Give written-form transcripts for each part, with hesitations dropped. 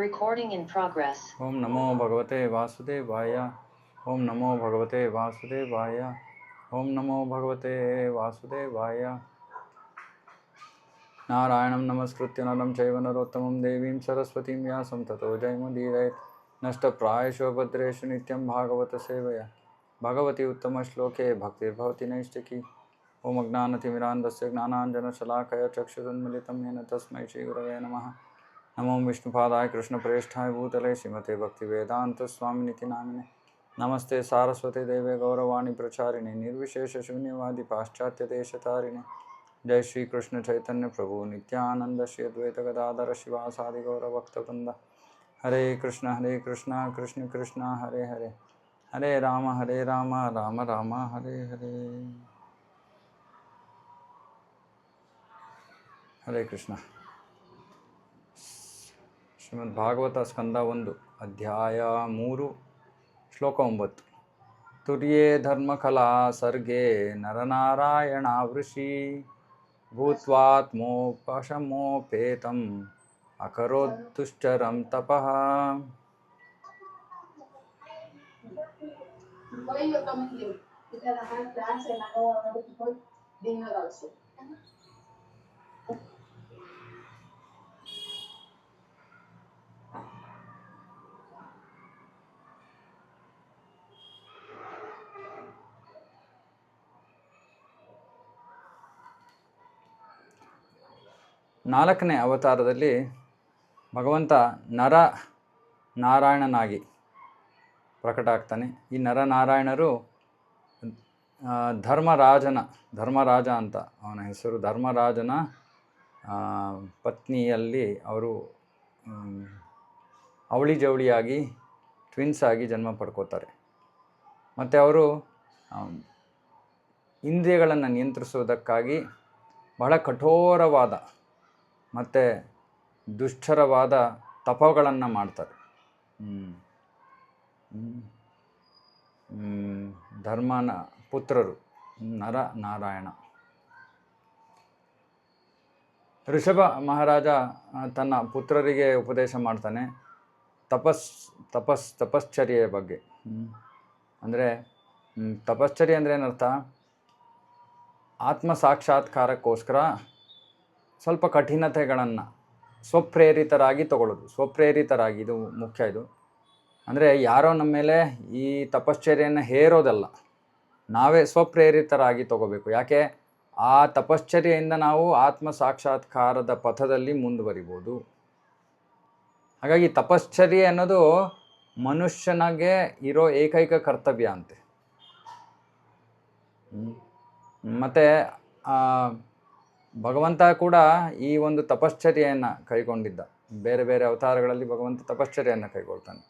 Recording in progress. ಓಂ ನಮೋ ಭಗವತೆ ವಾಸುದೇವಾಯ. ಓಂ ನಮೋ ಭಗವತೆ ವಾಸುದೇವಾಯ. ಓಂ ನಮೋ ಭಗವತೆ ವಾಸುದೇವಾಯ. ನಾರಾಯಣಂ ನಮಸ್ಕೃತ್ಯ ನರಂ ಚೈವ ನರೋತ್ತಮಂ ದೇವೀಂ ಸರಸ್ವತೀಂ ವ್ಯಾಸಂ ತತೋ ಜಯಮುದೀರಯೇತ್. ನಷ್ಟಪ್ರಾಯಶೋ ಭದ್ರೇಷು ನಿತ್ಯಂ ಭಾಗವತ ಸೇವಯ. ಭಗವತಿ ಉತ್ತಮ ಶ್ಲೋಕೆ ಭಕ್ತಿರ್ಭವತಿ ನೈಷ್ಠಿಕಿ. ಓಂ ಅಜ್ಞಾನತಿಮಿರಾಂಧಸ್ಯ ಜ್ಞಾನಾಂಜನಶಲಾಕಯ ಚಕ್ಷುರುನ್ಮಿಲಿತಂ ಯೇನ ತಸ್ಮೈ ಶ್ರೀಗುರವೇ ನಮಃ. ನಮೋ ವಿಷ್ಣುಪಾದಾಯ ಕೃಷ್ಣಪ್ರೇಷ್ಠಾಯ ಭೂತಲೆ ಶ್ರೀಮತೆ ಭಕ್ತಿವೇದಾಂತ ಸ್ವಾಮಿನಿತಿ ನಾಮಿನೆ. ನಮಸ್ತೆ ಸಾರಸ್ವತಿ ದೇವೆ ಗೌರವಾಣಿ ಪ್ರಚಾರಿಣೆ ನಿರ್ವಿಶೇಷ ಶೂನ್ಯವಾದಿ ಪಾಶ್ಚಾತ್ಯ ದೇಶತಾರಿಣೆ. ಜೈ ಶ್ರೀ ಕೃಷ್ಣ ಚೈತನ್ಯ ಪ್ರಭು ನಿತ್ಯಾನಂದ ಶ್ರೀ ಅದ್ವೈತ ಗದಾಧರ ಶಿವಾಸಾದಿ ಗೌರಭಕ್ತವೃಂದ. ಹರೇ ಕೃಷ್ಣ ಕೃಷ್ಣ ಕೃಷ್ಣ ಹರೇ ಹರೇ. ಹರೇ ರಾಮ ರಾಮ ರಾಮ ಹರೇ ಹರೇ. ಹರೇ ಕೃಷ್ಣ. ಶ್ರೀಮದ್ ಭಾಗವತ ಸ್ಕಂದ 1 ಅಧ್ಯಾಯ 3 ಶ್ಲೋಕ 9. ತುರ್ಯೇ ಧರ್ಮಕಲಾ ಸರ್ಗೇ ನರನಾರಾಯಣಾವೃಷಿ ಭೂತ್ವಾತ್ಮೋಪಶಮೋಪೇತಂ ಅಕರೋದ್ದುಶ್ಚರಂ ತಪಃ. ನಾಲ್ಕನೇ ಅವತಾರದಲ್ಲಿ ಭಗವಂತ ನಾರಾಯಣನಾಗಿ ಪ್ರಕಟ ಆಗ್ತಾನೆ. ಈ ನರನಾರಾಯಣರು ಧರ್ಮರಾಜ ಅಂತ ಅವನ ಹೆಸರು. ಧರ್ಮರಾಜನ ಪತ್ನಿಯಲ್ಲಿ ಅವರು ಅವಳಿ ಜವಳಿಯಾಗಿ ಟ್ವಿನ್ಸ್ ಆಗಿ ಜನ್ಮ ಪಡ್ಕೋತಾರೆ. ಮತ್ತು ಅವರು ಇಂದ್ರಿಯಗಳನ್ನು ನಿಯಂತ್ರಿಸುವುದಕ್ಕಾಗಿ ಬಹಳ ಕಠೋರವಾದ ಮತ್ತು ದುಷ್ಕರವಾದ ತಪಗಳನ್ನು ಮಾಡ್ತಾರೆ. ಧರ್ಮನ ಪುತ್ರರು ನಾರಾಯಣ. ಋಷಭ ಮಹಾರಾಜ ತನ್ನ ಪುತ್ರರಿಗೆ ಉಪದೇಶ ಮಾಡ್ತಾನೆ ತಪಶ್ಚರ್ಯೆಯ ಬಗ್ಗೆ. ಅಂದರೆ ತಪಶ್ಚರ್ಯೆ ಅಂದರೆ ಏನರ್ಥ? ಆತ್ಮ ಸಾಕ್ಷಾತ್ಕಾರಕ್ಕೋಸ್ಕರ ಸ್ವಲ್ಪ ಕಠಿಣತೆಗಳನ್ನು ಸ್ವಪ್ರೇರಿತರಾಗಿ ತಗೊಳ್ಳೋದು. ಸ್ವಪ್ರೇರಿತರಾಗಿ, ಇದು ಮುಖ್ಯ. ಇದು ಅಂದರೆ ಯಾರೋ ನಮ್ಮ ಮೇಲೆ ಈ ತಪಶ್ಚರ್ಯೆಯನ್ನು ಹೇರೋದಲ್ಲ, ನಾವೇ ಸ್ವಪ್ರೇರಿತರಾಗಿ ತಗೋಬೇಕು. ಯಾಕೆ? ಆ ತಪಶ್ಚರ್ಯೆಯಿಂದ ನಾವು ಆತ್ಮ ಸಾಕ್ಷಾತ್ಕಾರದ ಪಥದಲ್ಲಿ ಮುಂದುವರಿಬೋದು. ಹಾಗಾಗಿ ತಪಶ್ಚರ್ಯೆ ಅನ್ನೋದು ಮನುಷ್ಯನಿಗೆ ಇರೋ ಏಕೈಕ ಕರ್ತವ್ಯ ಅಂತೆ. ಮತ್ತು ಭಗವಂತ ಕೂಡ ಈ ಒಂದು ತಪಶ್ಚರ್ಯೆಯನ್ನು ಕೈಗೊಂಡಿದ್ದ. ಬೇರೆ ಬೇರೆ ಅವತಾರಗಳಲ್ಲಿ ಭಗವಂತ ತಪಶ್ಚರ್ಯೆಯನ್ನು ಕೈಗೊಳ್ತಾನೆ.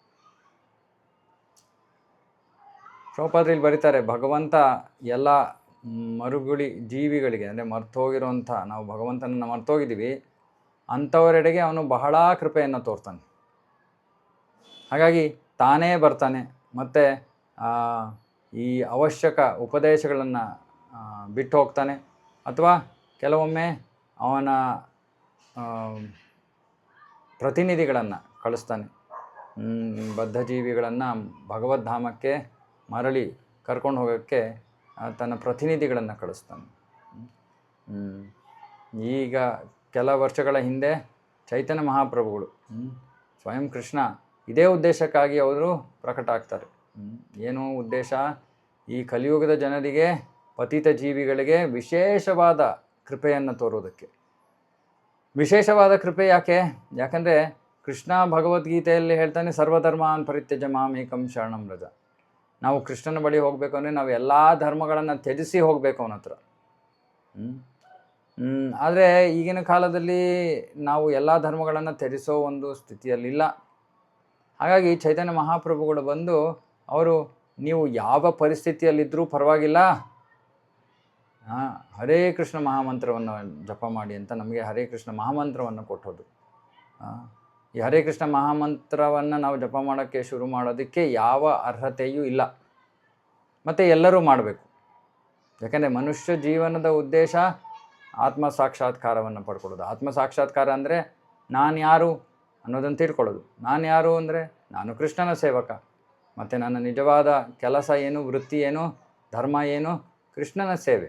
ಪ್ರಭುಪಾದರು ಬರೀತಾರೆ, ಭಗವಂತ ಎಲ್ಲ ಮರುಗುಳಿ ಜೀವಿಗಳಿಗೆ, ಅಂದರೆ ಮರ್ತೋಗಿರೋಂಥ, ನಾವು ಭಗವಂತನನ್ನು ಮರ್ತೋಗಿದ್ದೀವಿ ಅಂಥವರೆಡೆಗೆ ಅವನು ಬಹಳ ಕೃಪೆಯನ್ನು ತೋರ್ತಾನೆ. ಹಾಗಾಗಿ ತಾನೇ ಬರ್ತಾನೆ ಮತ್ತು ಈ ಅವಶ್ಯಕ ಉಪದೇಶಗಳನ್ನು ಬಿಟ್ಟು ಹೋಗ್ತಾನೆ. ಅಥವಾ ಕೆಲವೊಮ್ಮೆ ಅವನ ಪ್ರತಿನಿಧಿಗಳನ್ನು ಕಳಿಸ್ತಾನೆ. ಬದ್ಧಜೀವಿಗಳನ್ನು ಭಗವದ್ಧಾಮಕ್ಕೆ ಮರಳಿ ಕರ್ಕೊಂಡು ಹೋಗೋಕ್ಕೆ ತನ್ನ ಪ್ರತಿನಿಧಿಗಳನ್ನು ಕಳಿಸ್ತಾನೆ. ಈಗ ಕೆಲ ವರ್ಷಗಳ ಹಿಂದೆ ಚೈತನ್ಯ ಮಹಾಪ್ರಭುಗಳು ಸ್ವಯಂ ಕೃಷ್ಣ ಇದೇ ಉದ್ದೇಶಕ್ಕಾಗಿ ಅವರು ಪ್ರಕಟ ಆಗ್ತಾರೆ. ಏನು ಉದ್ದೇಶ? ಈ ಕಲಿಯುಗದ ಜನರಿಗೆ, ಪತಿತ ಜೀವಿಗಳಿಗೆ ವಿಶೇಷವಾದ ಕೃಪೆಯನ್ನು ತೋರೋದಕ್ಕೆ. ವಿಶೇಷವಾದ ಕೃಪೆ ಯಾಕೆ? ಯಾಕಂದರೆ ಕೃಷ್ಣ ಭಗವದ್ಗೀತೆಯಲ್ಲಿ ಹೇಳ್ತಾನೆ, ಸರ್ವಧರ್ಮಾನ್ ಪರಿತ್ಯಜ್ಯ ಮಾಮೇಕಂ ಶರಣಂ ವ್ರಜ. ನಾವು ಕೃಷ್ಣನ ಬಳಿ ಹೋಗಬೇಕು ಅಂದರೆ ನಾವು ಎಲ್ಲ ಧರ್ಮಗಳನ್ನು ತ್ಯಜಿಸಿ ಹೋಗಬೇಕು ಅವನ ಹತ್ರ. ಆದರೆ ಈಗಿನ ಕಾಲದಲ್ಲಿ ನಾವು ಎಲ್ಲ ಧರ್ಮಗಳನ್ನು ತ್ಯಜಿಸೋ ಒಂದು ಸ್ಥಿತಿಯಲ್ಲಿಲ್ಲ. ಹಾಗಾಗಿ ಚೈತನ್ಯ ಮಹಾಪ್ರಭುಗಳು ಬಂದು ಅವರು, ನೀವು ಯಾವ ಪರಿಸ್ಥಿತಿಯಲ್ಲಿದ್ದರೂ ಪರವಾಗಿಲ್ಲ, ಹರೇ ಕೃಷ್ಣ ಮಹಾಮಂತ್ರವನ್ನು ಜಪ ಮಾಡಿ ಅಂತ ನಮಗೆ ಹರೇ ಕೃಷ್ಣ ಮಹಾಮಂತ್ರವನ್ನು ಕೊಟ್ಟೋದು. ಈ ಹರೇ ಕೃಷ್ಣ ಮಹಾಮಂತ್ರವನ್ನು ನಾವು ಜಪ ಮಾಡೋಕ್ಕೆ ಶುರು ಮಾಡೋದಕ್ಕೆ ಯಾವ ಅರ್ಹತೆಯೂ ಇಲ್ಲ. ಮತ್ತು ಎಲ್ಲರೂ ಮಾಡಬೇಕು. ಯಾಕಂದರೆ ಮನುಷ್ಯ ಜೀವನದ ಉದ್ದೇಶ ಆತ್ಮ ಸಾಕ್ಷಾತ್ಕಾರವನ್ನು ಪಡ್ಕೊಳ್ಳೋದು. ಆತ್ಮ ಸಾಕ್ಷಾತ್ಕಾರ ಅಂದರೆ ನಾನು ಯಾರು, ಅನ್ನೋದನ್ನು ತಿಳ್ಕೊಳ್ಳೋದು. ನಾನು ಯಾರು ಅಂದರೆ ನಾನು ಕೃಷ್ಣನ ಸೇವಕ, ಮತ್ತು ನನ್ನ ನಿಜವಾದ ಕೆಲಸ ಏನು, ವೃತ್ತಿ ಏನು, ಧರ್ಮ ಏನು, ಕೃಷ್ಣನ ಸೇವೆ.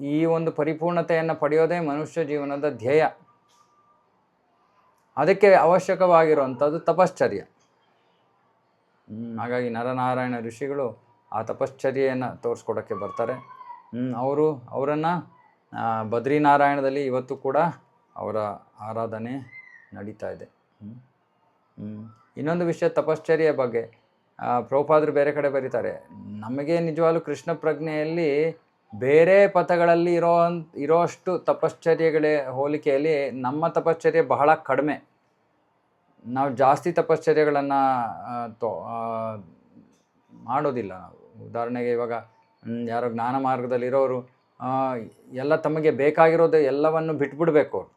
ಈ ಒಂದು ಪರಿಪೂರ್ಣತೆಯನ್ನು ಪಡೆಯೋದೇ ಮನುಷ್ಯ ಜೀವನದ ಧ್ಯೇಯ. ಅದಕ್ಕೆ ಅವಶ್ಯಕವಾಗಿರುವಂಥದ್ದು ತಪಶ್ಚರ್ಯ. ಹಾಗಾಗಿ ನರನಾರಾಯಣ ಋಷಿಗಳು ಆ ತಪಶ್ಚರ್ಯೆಯನ್ನು ತೋರಿಸ್ಕೊಡೋಕ್ಕೆ ಬರ್ತಾರೆ. ಅವರನ್ನು ಬದ್ರಿನಾರಾಯಣದಲ್ಲಿ ಇವತ್ತು ಕೂಡ ಅವರ ಆರಾಧನೆ ನಡೀತಾ ಇದೆ. ಇನ್ನೊಂದು ವಿಷಯ ತಪಶ್ಚರ್ಯೆಯ ಬಗ್ಗೆ ಪ್ರಭುಪಾದರು ಬೇರೆ ಕಡೆ ಬರೀತಾರೆ, ನಮಗೆ ನಿಜವಾಗ್ಲೂ ಕೃಷ್ಣ ಪ್ರಜ್ಞೆಯಲ್ಲಿ ಬೇರೆ ಪಥಗಳಲ್ಲಿ ಇರೋಷ್ಟು ತಪಶ್ಚರ್ಯಗಳ ಹೋಲಿಕೆಯಲ್ಲಿ ನಮ್ಮ ತಪಶ್ಚರ್ಯೆ ಬಹಳ ಕಡಿಮೆ. ನಾವು ಜಾಸ್ತಿ ತಪಶ್ಚರ್ಯಗಳನ್ನು ಮಾಡೋದಿಲ್ಲ ನಾವು. ಉದಾಹರಣೆಗೆ ಇವಾಗ ಯಾರೋ ಜ್ಞಾನ ಮಾರ್ಗದಲ್ಲಿರೋರು ಎಲ್ಲ ತಮಗೆ ಬೇಕಾಗಿರೋದು ಎಲ್ಲವನ್ನು ಬಿಟ್ಬಿಡ್ಬೇಕು. ಅವರು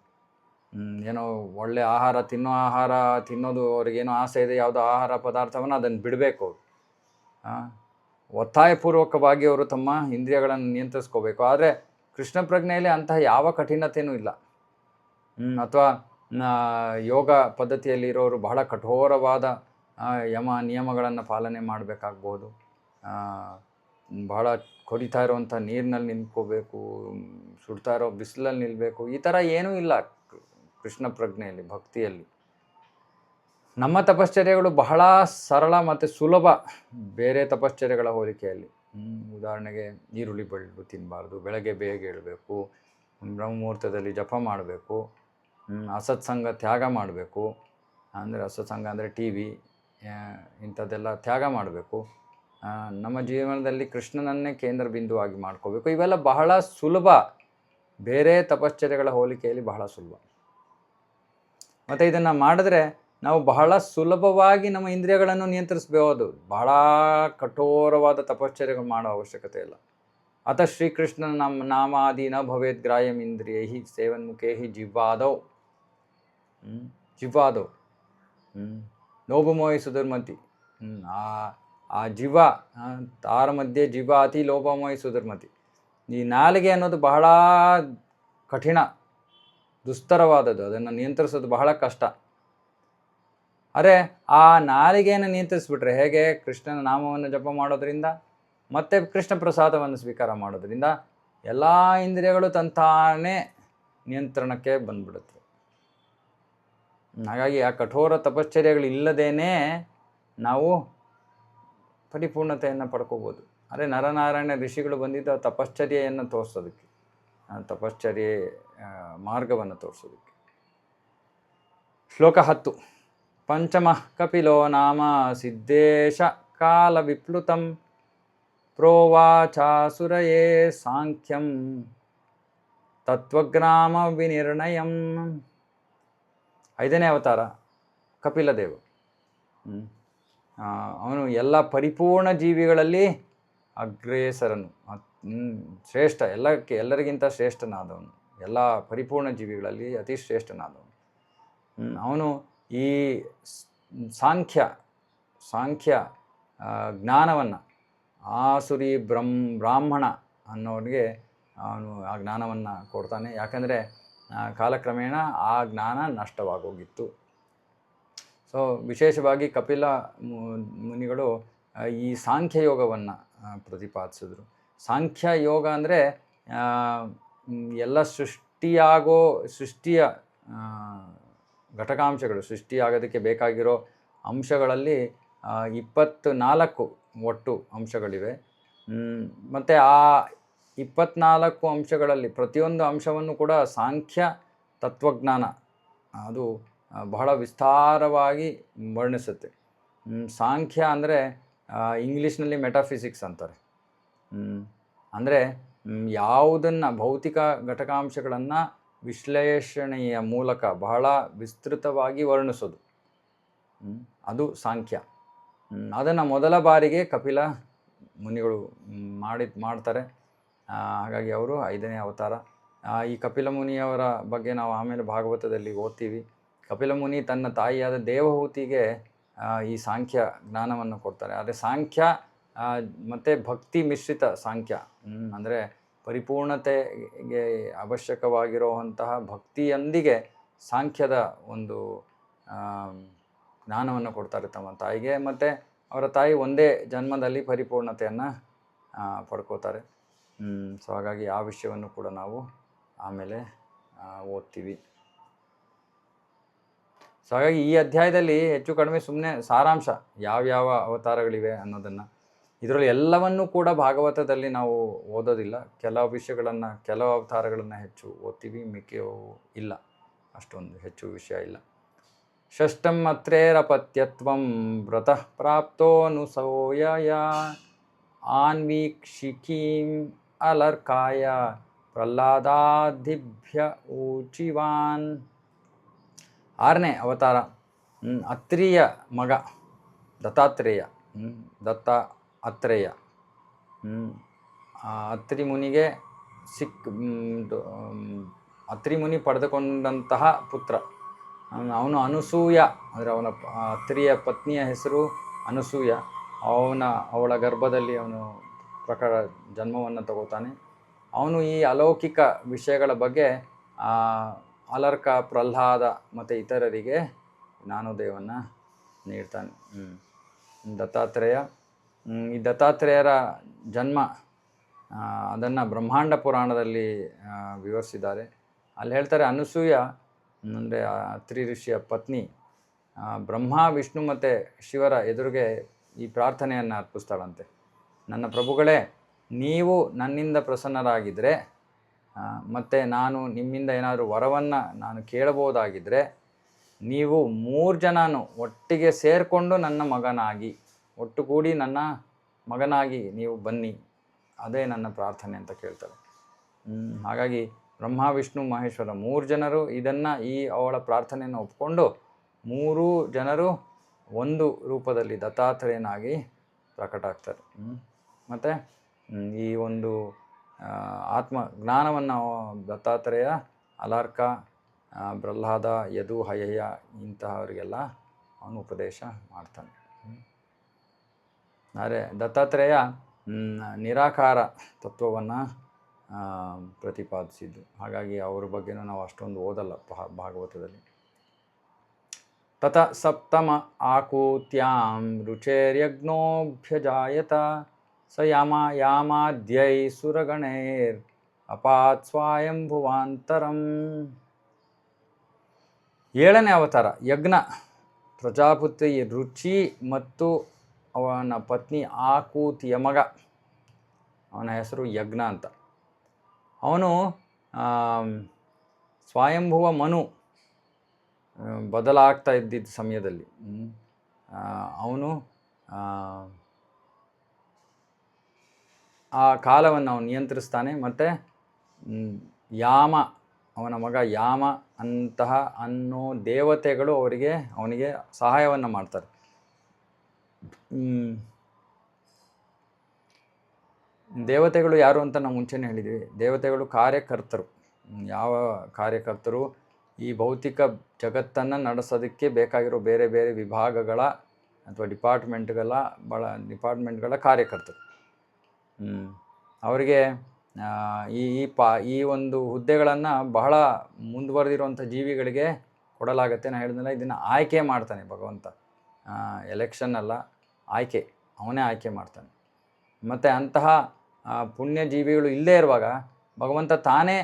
ಏನೋ ಒಳ್ಳೆ ಆಹಾರ ತಿನ್ನೋದು ಅವ್ರಿಗೇನೋ ಆಸೆ ಇದೆ, ಯಾವುದೋ ಆಹಾರ ಪದಾರ್ಥವನ್ನು ಅದನ್ನು ಬಿಡಬೇಕು ಅವರು. ಒತ್ತಾಯಪೂರ್ವಕವಾಗಿ ಅವರು ತಮ್ಮ ಇಂದ್ರಿಯಗಳನ್ನು ನಿಯಂತ್ರಿಸ್ಕೋಬೇಕು. ಆದರೆ ಕೃಷ್ಣ ಪ್ರಜ್ಞೆಯಲ್ಲಿ ಅಂತಹ ಯಾವ ಕಠಿಣತೆಯೂ ಇಲ್ಲ. ಅಥವಾ ಯೋಗ ಪದ್ಧತಿಯಲ್ಲಿರೋರು ಬಹಳ ಕಠೋರವಾದ ಯಮ ನಿಯಮಗಳನ್ನು ಪಾಲನೆ ಮಾಡಬೇಕಾಗ್ಬೋದು. ಬಹಳ ಕೊರಿತಾ ಇರೋವಂಥ ನೀರಿನಲ್ಲಿ ನಿಂತ್ಕೋಬೇಕು, ಸುಡ್ತಾ ಇರೋ ಬಿಸಿಲಲ್ಲಿ ನಿಲ್ಲಬೇಕು, ಈ ಥರ ಏನೂ ಇಲ್ಲ ಕೃಷ್ಣ ಪ್ರಜ್ಞೆಯಲ್ಲಿ, ಭಕ್ತಿಯಲ್ಲಿ. ನಮ್ಮ ತಪಶ್ಚರ್ಯಗಳು ಬಹಳ ಸರಳ ಮತ್ತು ಸುಲಭ ಬೇರೆ ತಪಶ್ಚರ್ಯಗಳ ಹೋಲಿಕೆಯಲ್ಲಿ. ಉದಾಹರಣೆಗೆ ಈರುಳ್ಳಿ ಬೆಳ್ಳು ತಿನ್ನಬಾರ್ದು, ಬೆಳಗ್ಗೆ ಬೇಗ ಏಳಬೇಕು, ಬ್ರಹ್ಮಮುಹೂರ್ತದಲ್ಲಿ ಜಪ ಮಾಡಬೇಕು, ಅಸತ್ಸಂಗ ತ್ಯಾಗ ಮಾಡಬೇಕು. ಅಂದರೆ ಅಸತ್ಸಂಗ ಅಂದರೆ ಟಿ ವಿ ಇಂಥದ್ದೆಲ್ಲ ತ್ಯಾಗ ಮಾಡಬೇಕು. ನಮ್ಮ ಜೀವನದಲ್ಲಿ ಕೃಷ್ಣನನ್ನೇ ಕೇಂದ್ರ ಬಿಂದುವಾಗಿ ಮಾಡ್ಕೋಬೇಕು. ಇವೆಲ್ಲ ಬಹಳ ಸುಲಭ, ಬೇರೆ ತಪಶ್ಚರ್ಯಗಳ ಹೋಲಿಕೆಯಲ್ಲಿ ಬಹಳ ಸುಲಭ. ಮತ್ತು ಇದನ್ನು ಮಾಡಿದ್ರೆ ನಾವು ಬಹಳ ಸುಲಭವಾಗಿ ನಮ್ಮ ಇಂದ್ರಿಯಗಳನ್ನು ನಿಯಂತ್ರಿಸಬಹುದು. ಬಹಳ ಕಠೋರವಾದ ತಪಶ್ಚರ್ಯಗಳು ಮಾಡೋ ಅವಶ್ಯಕತೆ ಇಲ್ಲ. ಅತ ಶ್ರೀಕೃಷ್ಣನ ನಾಮಾದಿ ನ ಭವೇದ್ ಗ್ರಾಯಂ ಇಂದ್ರಿಯೈ ಸೇವನ್ಮುಖೇ ಜಿಹ್ವಾದೌ ಲೋಭಮೋಹಿ ಸುಧರ್ಮತಿ. ಆ ಜಿವ ತಾರ ಮಧ್ಯೆ ಜಿವ ಅತಿ ಲೋಭಮೋಹಿ ಸುಧರ್ಮತಿ. ಈ ನಾಲಿಗೆ ಅನ್ನೋದು ಬಹಳ ಕಠಿಣ, ದುಸ್ತರವಾದದ್ದು. ಅದನ್ನು ನಿಯಂತ್ರಿಸೋದು ಬಹಳ ಕಷ್ಟ. ಅರೆ ಆ ನಾಲಿಗೆಯನ್ನು ನಿಯಂತ್ರಿಸ್ಬಿಟ್ರೆ ಹೇಗೆ? ಕೃಷ್ಣನ ನಾಮವನ್ನು ಜಪ ಮಾಡೋದ್ರಿಂದ ಮತ್ತು ಕೃಷ್ಣ ಪ್ರಸಾದವನ್ನು ಸ್ವೀಕಾರ ಮಾಡೋದ್ರಿಂದ ಎಲ್ಲ ಇಂದ್ರಿಯಗಳು ತಂತಾನೇ ನಿಯಂತ್ರಣಕ್ಕೆ ಬಂದ್ಬಿಡುತ್ತೆ. ಹಾಗಾಗಿ ಆ ಕಠೋರ ತಪಶ್ಚರ್ಯಗಳಿಲ್ಲದೇನೆ ನಾವು ಪರಿಪೂರ್ಣತೆಯನ್ನು ಪಡ್ಕೋಬೋದು. ಅರೆ ನರನಾರಾಯಣ ಋಷಿಗಳು ಬಂದಿದ್ದ ತಪಶ್ಚರ್ಯೆಯನ್ನು ತೋರಿಸೋದಕ್ಕೆ, ತಪಶ್ಚರ್ಯೆ ಮಾರ್ಗವನ್ನು ತೋರಿಸೋದಕ್ಕೆ. ಶ್ಲೋಕ 10. ಪಂಚಮ ಕಪಿಲೋ ನಾಮ ಸಿದ್ದೇಶ ಕಾಲ ವಿಪ್ಲುತಂ ಪ್ರೋವಾಚಾಸುರಯೇ ಸಾಂಖ್ಯಂ ತತ್ವಜ್ಞಾನ ವಿನಿರ್ಣಯಂ. 5ನೇ ಅವತಾರ ಕಪಿಲದೇವ. ಅವನು ಎಲ್ಲ ಪರಿಪೂರ್ಣ ಜೀವಿಗಳಲ್ಲಿ ಅಗ್ರೇಸರನು, ಶ್ರೇಷ್ಠ, ಎಲ್ಲರಿಗಿಂತ ಶ್ರೇಷ್ಠನಾದವನು, ಎಲ್ಲ ಪರಿಪೂರ್ಣ ಜೀವಿಗಳಲ್ಲಿ ಅತಿ ಶ್ರೇಷ್ಠನಾದವನು. ಅವನು ಈ ಸಾಂಖ್ಯ ಜ್ಞಾನವನ್ನು ಆಸುರಿ ಬ್ರಾಹ್ಮಣ ಅನ್ನೋನಿಗೆ ಅವನು ಆ ಜ್ಞಾನವನ್ನು ಕೊಡ್ತಾನೆ. ಯಾಕಂದರೆ ಕಾಲಕ್ರಮೇಣ ಆ ಜ್ಞಾನ ನಷ್ಟವಾಗೋಗಿತ್ತು. ಸೊ ವಿಶೇಷವಾಗಿ ಕಪಿಲ ಮುನಿಗಳು ಈ ಸಾಂಖ್ಯ ಯೋಗವನ್ನು ಪ್ರತಿಪಾದಿಸಿದ್ರು. ಸಾಂಖ್ಯ ಯೋಗ ಅಂದರೆ ಎಲ್ಲ ಸೃಷ್ಟಿಯ ಘಟಕಾಂಶಗಳು, ಸೃಷ್ಟಿಯಾಗೋದಕ್ಕೆ ಬೇಕಾಗಿರೋ ಅಂಶಗಳಲ್ಲಿ 24 ಒಟ್ಟು ಅಂಶಗಳಿವೆ. ಮತ್ತು ಆ 24 ಅಂಶಗಳಲ್ಲಿ ಪ್ರತಿಯೊಂದು ಅಂಶವನ್ನು ಕೂಡ ಸಾಂಖ್ಯ ತತ್ವಜ್ಞಾನ ಅದು ಬಹಳ ವಿಸ್ತಾರವಾಗಿ ವರ್ಣಿಸುತ್ತೆ. ಸಾಂಖ್ಯ ಅಂದರೆ ಇಂಗ್ಲೀಷ್ನಲ್ಲಿ ಮೆಟಾಫಿಸಿಕ್ಸ್ ಅಂತಾರೆ. ಅಂದರೆ ಯಾವುದನ್ನು ಭೌತಿಕ ಘಟಕಾಂಶಗಳನ್ನು ವಿಶ್ಲೇಷಣೆಯ ಮೂಲಕ ಬಹಳ ವಿಸ್ತೃತವಾಗಿ ವರ್ಣಿಸೋದು, ಅದು ಸಾಂಖ್ಯ. ಅದನ್ನು ಮೊದಲ ಬಾರಿಗೆ ಕಪಿಲ ಮುನಿಗಳು ಮಾಡ್ತಾರೆ. ಹಾಗಾಗಿ ಅವರು 5ನೇ ಅವತಾರ. ಈ ಕಪಿಲ ಮುನಿಯವರ ಬಗ್ಗೆ ನಾವು ಆಮೇಲೆ ಭಾಗವತದಲ್ಲಿ ಓದ್ತೀವಿ. ಕಪಿಲ ಮುನಿ ತನ್ನ ತಾಯಿಯಾದ ದೇವಹೂತಿಗೆ ಈ ಸಾಂಖ್ಯ ಜ್ಞಾನವನ್ನು ಕೊಡ್ತಾರೆ. ಆದರೆ ಸಾಂಖ್ಯ ಮತ್ತು ಭಕ್ತಿ ಮಿಶ್ರಿತ ಸಾಂಖ್ಯ, ಅಂದರೆ ಪರಿಪೂರ್ಣತೆಗೆ ಅವಶ್ಯಕವಾಗಿರುವಂತಹ ಭಕ್ತಿಯೊಂದಿಗೆ ಸಾಂಖ್ಯದ ಒಂದು ಜ್ಞಾನವನ್ನು ಕೊಡ್ತಾರೆ ತಮ್ಮ ತಾಯಿಗೆ. ಮತ್ತು ಅವರ ತಾಯಿ ಒಂದೇ ಜನ್ಮದಲ್ಲಿ ಪರಿಪೂರ್ಣತೆಯನ್ನು ಪಡ್ಕೋತಾರೆ. ಸೊ ಹಾಗಾಗಿ ಆ ವಿಷಯವನ್ನು ಕೂಡ ನಾವು ಆಮೇಲೆ ಓದ್ತೀವಿ. ಸೊ ಹಾಗಾಗಿ ಈ ಅಧ್ಯಾಯದಲ್ಲಿ ಹೆಚ್ಚು ಕಡಿಮೆ ಸುಮ್ಮನೆ ಸಾರಾಂಶ ಯಾವ್ಯಾವ ಅವತಾರಗಳಿವೆ ಅನ್ನೋದನ್ನು, ಇದರಲ್ಲಿ ಎಲ್ಲವನ್ನೂ ಕೂಡ ಭಾಗವತದಲ್ಲಿ ನಾವು ಓದೋದಿಲ್ಲ. ಕೆಲವು ವಿಷಯಗಳನ್ನು, ಕೆಲವು ಅವತಾರಗಳನ್ನು ಹೆಚ್ಚು ಓದ್ತೀವಿ, ಮಿಕ್ಕಿಯವು ಇಲ್ಲ, ಅಷ್ಟೊಂದು ಹೆಚ್ಚು ವಿಷಯ ಇಲ್ಲ. ಷಷ್ಟಂ ಅತ್ರೇರಪತ್ಯತ್ವಂ ವ್ರತಃ ಪ್ರಾಪ್ತೋನುಸೋಯಯ ಆನ್ವೀಕ್ಷಿಕೀಂ ಅಲರ್ಕಾಯ ಪ್ರಹ್ಲಾದಾದಿಭ್ಯ ಊಚಿವಾನ್. 6ನೇ ಅವತಾರ ಅತ್ರಿಯ ಮಗ ದತ್ತಾತ್ರೇಯ. ದತ್ತ ಅತ್ರೇಯ ಅತ್ರಿ ಮುನಿಗೆ ಅತ್ರಿ ಮುನಿ ಪಡೆದುಕೊಂಡಂತಹ ಪುತ್ರ. ಅವನು ಅನುಸೂಯ, ಅಂದರೆ ಅವನ ಅತ್ರಿಯ ಪತ್ನಿಯ ಹೆಸರು ಅನುಸೂಯ. ಅವಳ ಗರ್ಭದಲ್ಲಿ ಅವನು ಜನ್ಮವನ್ನು ತಗೋತಾನೆ. ಅವನು ಈ ಅಲೌಕಿಕ ವಿಷಯಗಳ ಬಗ್ಗೆ ಅಲರ್ಕ, ಪ್ರಹ್ಲಾದ ಮತ್ತು ಇತರರಿಗೆ ಜ್ಞಾನೋದಯವನ್ನು ನೀಡ್ತಾನೆ. ದತ್ತಾತ್ರೇಯ, ಈ ದತ್ತಾತ್ರೇಯರ ಜನ್ಮ ಅದನ್ನು ಬ್ರಹ್ಮಾಂಡ ಪುರಾಣದಲ್ಲಿ ವಿವರಿಸಿದ್ದಾರೆ. ಅಲ್ಲಿ ಹೇಳ್ತಾರೆ, ಅನುಸೂಯ ಅಂದರೆ ಅತ್ರಿ ಋಷಿಯ ಪತ್ನಿ ಬ್ರಹ್ಮ, ವಿಷ್ಣು ಮತ್ತು ಶಿವರ ಎದುರಿಗೆ ಈ ಪ್ರಾರ್ಥನೆಯನ್ನು ಅರ್ಪಿಸ್ತಾಳಂತೆ. ನನ್ನ ಪ್ರಭುಗಳೇ, ನೀವು ನನ್ನಿಂದ ಪ್ರಸನ್ನರಾಗಿದ್ದರೆ ಮತ್ತು ನಾನು ನಿಮ್ಮಿಂದ ಏನಾದರೂ ವರವನ್ನು ನಾನು ಕೇಳಬಹುದಾಗಿದ್ದರೆ, ನೀವು 3 ಜನನು ಒಟ್ಟಿಗೆ ಸೇರಿಕೊಂಡು ನನ್ನ ಮಗನಾಗಿ, ಒಟ್ಟುಗೂಡಿ ನನ್ನ ಮಗನಾಗಿ ನೀವು ಬನ್ನಿ, ಅದೇ ನನ್ನ ಪ್ರಾರ್ಥನೆ ಅಂತ ಕೇಳ್ತಾರೆ. ಹಾಗಾಗಿ ಬ್ರಹ್ಮ, ವಿಷ್ಣು, ಮಹೇಶ್ವರ 3 ಜನರು ಅವಳ ಪ್ರಾರ್ಥನೆಯನ್ನು ಒಪ್ಪಿಕೊಂಡು 3 ಜನರು ಒಂದು ರೂಪದಲ್ಲಿ ದತ್ತಾತ್ರೇಯನಾಗಿ ಪ್ರಕಟ ಆಗ್ತಾರೆ. ಮತ್ತು ಈ ಒಂದು ಆತ್ಮ ಜ್ಞಾನವನ್ನು ದತ್ತಾತ್ರೇಯ ಅಲಾರ್ಕ, ಪ್ರಹ್ಲಾದ, ಯದು, ಹಯಯ ಇಂತಹವರಿಗೆಲ್ಲ ಅವನು ಉಪದೇಶ ಮಾಡ್ತಾನೆ. ಆದರೆ ದತ್ತಾತ್ರೇಯ ನಿರಾಕಾರ ತತ್ವವನ್ನು ಪ್ರತಿಪಾದಿಸಿದ್ದು. ಹಾಗಾಗಿ ಅವ್ರ ಬಗ್ಗೆನೂ ನಾವು ಅಷ್ಟೊಂದು ಓದಲ್ಲ ಭಾಗವತದಲ್ಲಿ. ತತ ಸಪ್ತಮ ಆಕೂತ್ಯಾಂ ರುಚೇರ್ಯಜ್ಞೋಭ್ಯಜಾಯತ ಸ ಯಾಮಾದ್ಯೈ ಸುರಗಣೈರ್ ಅಪಾತ್ ಸ್ವಯಂಭುವಾಂತರಂ. 7ನೇ ಅವತಾರ ಯಜ್ಞ. ಪ್ರಜಾಪತಿ ರುಚಿ ಮತ್ತು ಅವನ ಪತ್ನಿ ಆಕೂತಿಯ ಮಗ, ಅವನ ಹೆಸರು ಯಜ್ಞ ಅಂತ. ಅವನು ಸ್ವಯಂಭುವ ಮನು ಬದಲಾಗ್ತಾ ಇದ್ದಿದ್ದ ಸಮಯದಲ್ಲಿ ಅವನು ಆ ಕಾಲವನ್ನು ಅವನು ನಿಯಂತ್ರಿಸ್ತಾನೆ. ಮತ್ತು ಯಾಮ, ಅವನ ಮಗ ಯಾಮ ಅನ್ನೋ ದೇವತೆಗಳು ಅವನಿಗೆ ಸಹಾಯವನ್ನು ಮಾಡ್ತಾರೆ. ದೇವತೆಗಳು ಯಾರು ಅಂತ ನಾವು ಮುಂಚೆನೇ ಹೇಳಿದ್ವಿ. ದೇವತೆಗಳು ಕಾರ್ಯಕರ್ತರು. ಯಾವ ಕಾರ್ಯಕರ್ತರು? ಈ ಭೌತಿಕ ಜಗತ್ತನ್ನು ನಡೆಸೋದಕ್ಕೆ ಬೇಕಾಗಿರೋ ಬೇರೆ ಬೇರೆ ವಿಭಾಗಗಳ ಅಥವಾ ಡಿಪಾರ್ಟ್ಮೆಂಟ್ಗಳ ಕಾರ್ಯಕರ್ತರು. ಅವರಿಗೆ ಈ ಒಂದು ಹುದ್ದೆಗಳನ್ನು ಬಹಳ ಮುಂದುವರೆದಿರುವಂಥ ಜೀವಿಗಳಿಗೆ ಕೊಡಲಾಗತ್ತೆ. ನಾನು ಹೇಳಿದ್ನಲ್ಲ, ಇದನ್ನು ಆಯ್ಕೆ ಮಾಡ್ತಾನೆ ಭಗವಂತ. ಎಲೆಕ್ಷನ್ ಅಲ್ಲ, ಆಯ್ಕೆ. ಅವನೇ ಆಯ್ಕೆ ಮಾಡ್ತಾನೆ. ಮತ್ತು ಅಂತಹ ಪುಣ್ಯ ಜೀವಿಗಳು ಇಲ್ಲದೇ ಇರುವಾಗ ಭಗವಂತ ತಾನೇ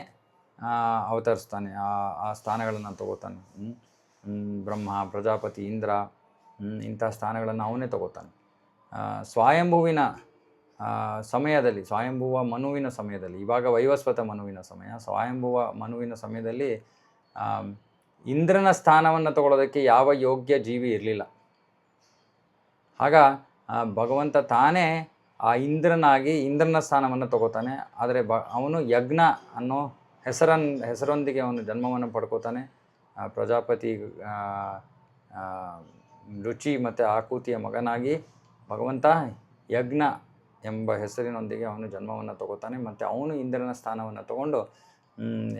ಅವತರಿಸ್ತಾನೆ, ಆ ಸ್ಥಾನಗಳನ್ನು ತಗೋತಾನೆ. ಬ್ರಹ್ಮ, ಪ್ರಜಾಪತಿ, ಇಂದ್ರ ಇಂಥ ಸ್ಥಾನಗಳನ್ನು ಅವನೇ ತಗೋತಾನೆ. ಸ್ವಯಂಭುವಿನ ಸಮಯದಲ್ಲಿ, ಸ್ವಯಂಭುವ ಮನುವಿನ ಸಮಯದಲ್ಲಿ, ಇವಾಗ ವೈವಸ್ವತ ಮನುವಿನ ಸಮಯ, ಸ್ವಯಂಭುವ ಮನುವಿನ ಸಮಯದಲ್ಲಿ ಇಂದ್ರನ ಸ್ಥಾನವನ್ನು ತಗೊಳ್ಳೋದಕ್ಕೆ ಯಾವ ಯೋಗ್ಯ ಜೀವಿ ಇರಲಿಲ್ಲ. ಆಗ ಭಗವಂತ ತಾನೇ ಆ ಇಂದ್ರನ ಸ್ಥಾನವನ್ನು ತಗೋತಾನೆ. ಆದರೆ ಅವನು ಯಜ್ಞ ಅನ್ನೋ ಹೆಸರೊಂದಿಗೆ ಅವನು ಜನ್ಮವನ್ನು ಪಡ್ಕೋತಾನೆ. ಪ್ರಜಾಪತಿ ರುಚಿ ಮತ್ತು ಆಕೂತಿಯ ಮಗನಾಗಿ ಭಗವಂತ ಯಜ್ಞ ಎಂಬ ಹೆಸರಿನೊಂದಿಗೆ ಅವನು ಜನ್ಮವನ್ನು ತಗೋತಾನೆ. ಮತ್ತು ಅವನು ಇಂದ್ರನ ಸ್ಥಾನವನ್ನು ತಗೊಂಡು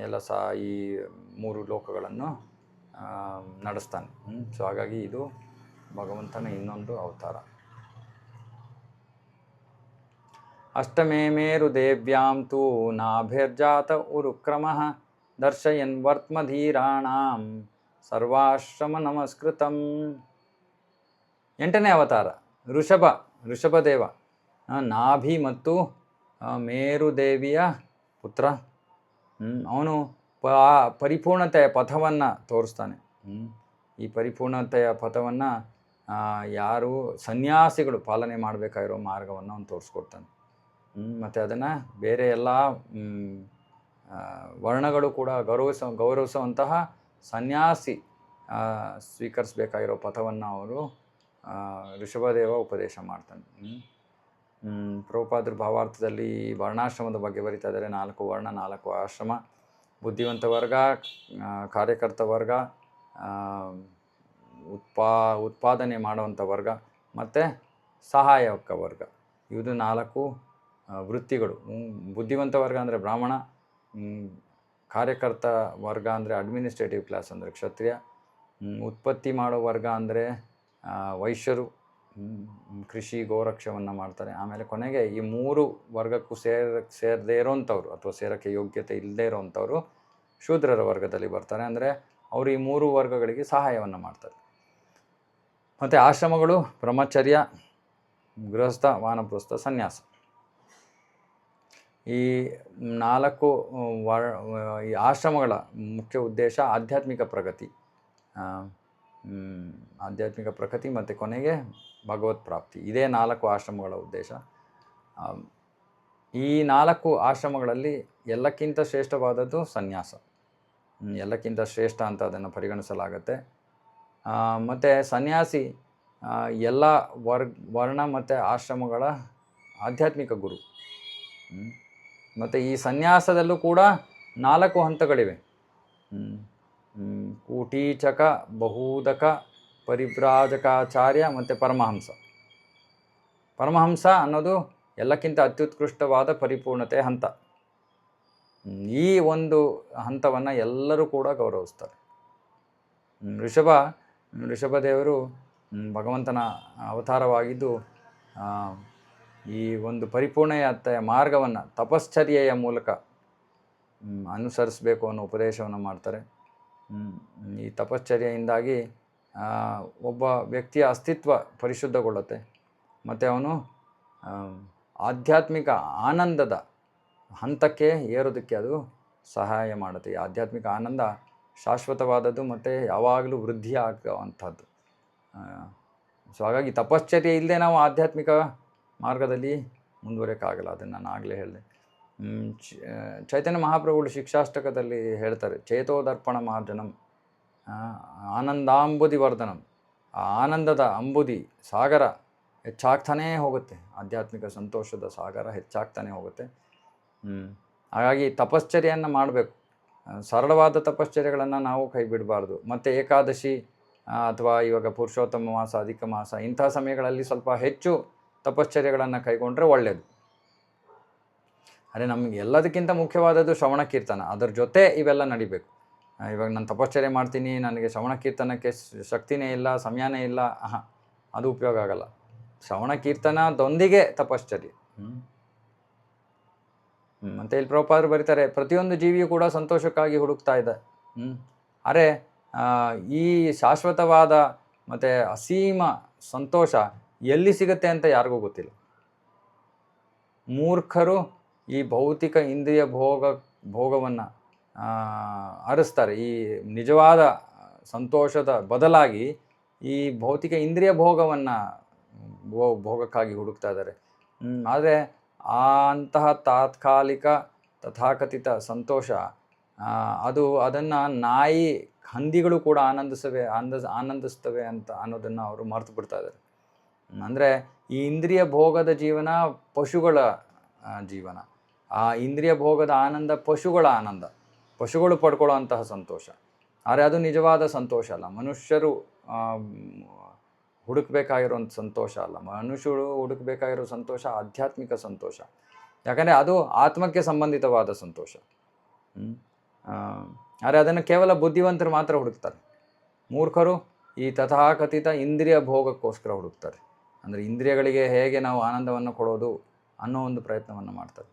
ಎಲ್ಲ ಈ 3 ಲೋಕಗಳನ್ನು ನಡೆಸ್ತಾನೆ. ಸೊ ಹಾಗಾಗಿ ಇದು ಭಗವಂತನ ಇನ್ನೊಂದು ಅವತಾರ. ಅಷ್ಟಮೇ ಮೇರು ದೇವ್ಯಾಂ ತು ನಾಭಿರ್ಜಾತ ಉರುಕ್ರಮಃ ದರ್ಶಯನ್ ವರ್ತ್ಮಧೀರಾಣಾಂ ಸರ್ವಾಶ್ರಮ ನಮಸ್ಕೃತಂ. 8ನೇ ಅವತಾರ ಋಷಭದೇವ, ನಾಭಿ ಮತ್ತು ಮೇರುದೇವಿಯ ಪುತ್ರ. ಅವನು ಪರಿಪೂರ್ಣತೆಯ ಪಥವನ್ನು ತೋರಿಸ್ತಾನೆ. ಈ ಪರಿಪೂರ್ಣತೆಯ ಪಥವನ್ನು ಯಾರು ಸನ್ಯಾಸಿಗಳು ಪಾಲನೆ ಮಾಡಬೇಕಾಗಿರೋ ಮಾರ್ಗವನ್ನು ಅವನು ತೋರಿಸ್ಕೊಡ್ತಾನೆ. ಮತ್ತು ಅದನ್ನು ಬೇರೆ ಎಲ್ಲ ವರ್ಣಗಳು ಕೂಡ ಗೌರವಿಸುವಂತಹ ಸನ್ಯಾಸಿ ಸ್ವೀಕರಿಸಬೇಕಾಗಿರೋ ಪಥವನ್ನು ಅವರು ಋಷಭದೇವ ಉಪದೇಶ ಮಾಡ್ತಾನೆ. ಪ್ರಭುಪಾದರು ಭಾವಾರ್ಥದಲ್ಲಿ ವರ್ಣಾಶ್ರಮದ ಬಗ್ಗೆ ಬರಿತಾ ಇದ್ದಾರೆ. 4 ವರ್ಣ, 4 ಆಶ್ರಮ: ಬುದ್ಧಿವಂತ ವರ್ಗ, ಕಾರ್ಯಕರ್ತ ವರ್ಗ, ಉತ್ಪಾದನೆ ಮಾಡುವಂಥ ವರ್ಗ ಮತ್ತು ಸಹಾಯಕ ವರ್ಗ. ಇದು 4 ವೃತ್ತಿಗಳು. ಬುದ್ಧಿವಂತ ವರ್ಗ ಅಂದರೆ ಬ್ರಾಹ್ಮಣ, ಕಾರ್ಯಕರ್ತ ವರ್ಗ ಅಂದರೆ ಅಡ್ಮಿನಿಸ್ಟ್ರೇಟಿವ್ ಕ್ಲಾಸ್ ಅಂದರೆ ಕ್ಷತ್ರಿಯ, ಉತ್ಪತ್ತಿ ಮಾಡೋ ವರ್ಗ ಅಂದರೆ ವೈಶ್ಯರು, ಕೃಷಿ ಗೋರಕ್ಷವನ್ನು ಮಾಡ್ತಾರೆ. ಆಮೇಲೆ ಕೊನೆಗೆ ಈ 3 ವರ್ಗಕ್ಕೂ ಸೇರದೇ ಇರೋವಂಥವ್ರು ಅಥವಾ ಸೇರೋಕ್ಕೆ ಯೋಗ್ಯತೆ ಇಲ್ಲದೇ ಇರೋವಂಥವ್ರು ಶೂದ್ರರ ವರ್ಗದಲ್ಲಿ ಬರ್ತಾರೆ. ಅಂದರೆ ಅವರು ಈ 3 ವರ್ಗಗಳಿಗೆ ಸಹಾಯವನ್ನು ಮಾಡ್ತಾರೆ. ಮತ್ತು ಆಶ್ರಮಗಳು ಬ್ರಹ್ಮಚರ್ಯ, ಗೃಹಸ್ಥ, ವಾನಪ್ರಸ್ಥ, ಸನ್ಯಾಸ. ಈ 4 ಈ ಆಶ್ರಮಗಳ ಮುಖ್ಯ ಉದ್ದೇಶ ಆಧ್ಯಾತ್ಮಿಕ ಪ್ರಗತಿ ಮತ್ತು ಕೊನೆಗೆ ಭಗವತ್ ಪ್ರಾಪ್ತಿ. ಇದೇ 4 ಆಶ್ರಮಗಳ ಉದ್ದೇಶ. ಈ 4 ಆಶ್ರಮಗಳಲ್ಲಿ ಎಲ್ಲಕ್ಕಿಂತ ಶ್ರೇಷ್ಠವಾದದ್ದು ಸನ್ಯಾಸ. ಎಲ್ಲಕ್ಕಿಂತ ಶ್ರೇಷ್ಠ ಅಂತ ಅದನ್ನು ಪರಿಗಣಿಸಲಾಗತ್ತೆ. ಮತ್ತು ಸನ್ಯಾಸಿ ಎಲ್ಲ ವರ್ಣ ಮತ್ತು ಆಶ್ರಮಗಳ ಆಧ್ಯಾತ್ಮಿಕ ಗುರು. ಮತ್ತು ಈ ಸನ್ಯಾಸದಲ್ಲೂ ಕೂಡ 4 ಹಂತಗಳಿವೆ: ಕೂಟೀಚಕ, ಬಹುದಕ, ಪರಿವ್ರಾಜಕಾಚಾರ್ಯ ಮತ್ತು ಪರಮಹಂಸ ಅನ್ನೋದು ಎಲ್ಲಕ್ಕಿಂತ ಅತ್ಯುತ್ಕೃಷ್ಟವಾದ ಪರಿಪೂರ್ಣತೆ ಹಂತ. ಈ ಒಂದು ಹಂತವನ್ನು ಎಲ್ಲರೂ ಕೂಡ ಗೌರವಿಸ್ತಾರೆ. ಋಷಭದೇವರು ಭಗವಂತನ ಅವತಾರವಾಗಿದ್ದು ಈ ಒಂದು ಪರಿಪೂರ್ಣತೆಯ ಮಾರ್ಗವನ್ನು ತಪಶ್ಚರ್ಯೆಯ ಮೂಲಕ ಅನುಸರಿಸಬೇಕು ಅನ್ನೋ ಉಪದೇಶವನ್ನು ಮಾಡ್ತಾರೆ. ಈ ತಪಶ್ಚರ್ಯೆಯಿಂದಾಗಿ ಒಬ್ಬ ವ್ಯಕ್ತಿಯ ಅಸ್ತಿತ್ವ ಪರಿಶುದ್ಧಗೊಳ್ಳುತ್ತೆ ಮತ್ತು ಅವನು ಆಧ್ಯಾತ್ಮಿಕ ಆನಂದದ ಹಂತಕ್ಕೆ ಏರೋದಕ್ಕೆ ಅದು ಸಹಾಯ ಮಾಡುತ್ತೆ. ಈ ಆಧ್ಯಾತ್ಮಿಕ ಆನಂದ ಶಾಶ್ವತವಾದದ್ದು ಮತ್ತು ಯಾವಾಗಲೂ ವೃದ್ಧಿ ಆಗುವಂಥದ್ದು. ಸೊ ಹಾಗಾಗಿ ತಪಶ್ಚರ್ಯೆ ಇಲ್ಲದೆ ನಾವು ಆಧ್ಯಾತ್ಮಿಕ ಮಾರ್ಗದಲ್ಲಿ ಮುಂದುವರೆಯೋಕ್ಕಾಗಲ್ಲ. ಅದನ್ನು ನಾನು ಆಗಲೇ ಹೇಳಿದೆ. ಚೈತನ್ಯ ಮಹಾಪ್ರಭುಗಳು ಶಿಕ್ಷಾಷ್ಟಕದಲ್ಲಿ ಹೇಳ್ತಾರೆ, ಚೇತೋದರ್ಪಣ ಮಾರ್ಜನಂ ಆನಂದಾಂಬುದಿ ವರ್ಧನಂ. ಆ ಆನಂದದ ಅಂಬುದಿ ಸಾಗರ ಹೆಚ್ಚಾಗ್ತಾನೇ ಹೋಗುತ್ತೆ, ಆಧ್ಯಾತ್ಮಿಕ ಸಂತೋಷದ ಸಾಗರ ಹೆಚ್ಚಾಗ್ತಾನೆ ಹೋಗುತ್ತೆ. ಹಾಗಾಗಿ ತಪಶ್ಚರ್ಯೆಯನ್ನು ಮಾಡಬೇಕು. ಸರಳವಾದ ತಪಶ್ಚರ್ಯಗಳನ್ನು ನಾವು ಕೈ ಬಿಡಬಾರ್ದು. ಮತ್ತು ಏಕಾದಶಿ ಅಥವಾ ಇವಾಗ ಪುರುಷೋತ್ತಮ ಮಾಸ, ಅಧಿಕ ಮಾಸ, ಇಂಥ ಸಮಯಗಳಲ್ಲಿ ಸ್ವಲ್ಪ ಹೆಚ್ಚು ತಪಶ್ಚರ್ಯಗಳನ್ನು ಕೈಗೊಂಡ್ರೆ ಒಳ್ಳೆಯದು. ಅರೆ ನಮಗೆ ಎಲ್ಲದಕ್ಕಿಂತ ಮುಖ್ಯವಾದದ್ದು ಶ್ರವಣ ಕೀರ್ತನ. ಅದರ ಜೊತೆ ಇವೆಲ್ಲ ನಡಿಬೇಕು. ಇವಾಗ ನಾನು ತಪಶ್ಚರ್ಯ ಮಾಡ್ತೀನಿ, ನನಗೆ ಶ್ರವಣ ಕೀರ್ತನಕ್ಕೆ ಶಕ್ತಿನೇ ಇಲ್ಲ, ಸಮಯನೇ ಇಲ್ಲ, ಅದು ಉಪಯೋಗ ಆಗಲ್ಲ. ಶ್ರವಣ ಕೀರ್ತನದೊಂದಿಗೆ ತಪಶ್ಚರ್ಯೆ. ಮತ್ತು ಇಲ್ಲಿ ಪ್ರಭುಪಾದರು ಬರೀತಾರೆ, ಪ್ರತಿಯೊಂದು ಜೀವಿಯೂ ಕೂಡ ಸಂತೋಷಕ್ಕಾಗಿ ಹುಡುಕ್ತಾ ಇದೆ. ಅರೆ ಈ ಶಾಶ್ವತವಾದ ಮತ್ತು ಅಸೀಮ ಸಂತೋಷ ಎಲ್ಲಿ ಸಿಗುತ್ತೆ ಅಂತ ಯಾರಿಗೂ ಗೊತ್ತಿಲ್ಲ. ಮೂರ್ಖರು ಈ ಭೌತಿಕ ಇಂದ್ರಿಯ ಭೋಗವನ್ನು ಅರಿಸ್ತಾರೆ. ಈ ನಿಜವಾದ ಸಂತೋಷದ ಬದಲಾಗಿ ಈ ಭೌತಿಕ ಇಂದ್ರಿಯ ಭೋಗಕ್ಕಾಗಿ ಹುಡುಕ್ತಾ ಇದ್ದಾರೆ. ಆದರೆ ಅಂತಹ ತಾತ್ಕಾಲಿಕ ತಥಾಕಥಿತ ಸಂತೋಷ ಅದನ್ನು ನಾಯಿ, ಹಂದಿಗಳು ಕೂಡ ಆನಂದಿಸ್ತವೆ ಅಂತ ಅನ್ನೋದನ್ನು ಅವರು ಮರೆತು ಬಿಡ್ತಾ ಇದ್ದಾರೆ. ಅಂದರೆ ಈ ಇಂದ್ರಿಯ ಭೋಗದ ಜೀವನ ಪಶುಗಳ ಜೀವನ. ಆ ಇಂದ್ರಿಯ ಭೋಗದ ಆನಂದ ಪಶುಗಳ ಆನಂದ, ಪಶುಗಳು ಪಡ್ಕೊಳ್ಳೋ ಅಂತಹ ಸಂತೋಷ. ಆದರೆ ಅದು ನಿಜವಾದ ಸಂತೋಷ ಅಲ್ಲ. ಮನುಷ್ಯರು ಹುಡುಕಬೇಕಾಗಿರೋಂಥ ಸಂತೋಷ ಅಲ್ಲ. ಮನುಷ್ಯರು ಹುಡುಕಬೇಕಾಗಿರೋ ಸಂತೋಷ ಆಧ್ಯಾತ್ಮಿಕ ಸಂತೋಷ. ಯಾಕಂದರೆ ಅದು ಆತ್ಮಕ್ಕೆ ಸಂಬಂಧಿತವಾದ ಸಂತೋಷ. ಆದರೆ ಅದನ್ನು ಕೇವಲ ಬುದ್ಧಿವಂತರು ಮಾತ್ರ ಹುಡುಕ್ತಾರೆ. ಮೂರ್ಖರು ಈ ತಥಾಕಥಿತ ಇಂದ್ರಿಯ ಭೋಗಕ್ಕೋಸ್ಕರ ಹುಡುಕ್ತಾರೆ. ಅಂದರೆ ಇಂದ್ರಿಯಗಳಿಗೆ ಹೇಗೆ ನಾವು ಆನಂದವನ್ನು ಕೊಡೋದು ಅನ್ನೋ ಒಂದು ಪ್ರಯತ್ನವನ್ನು ಮಾಡ್ತಾರೆ.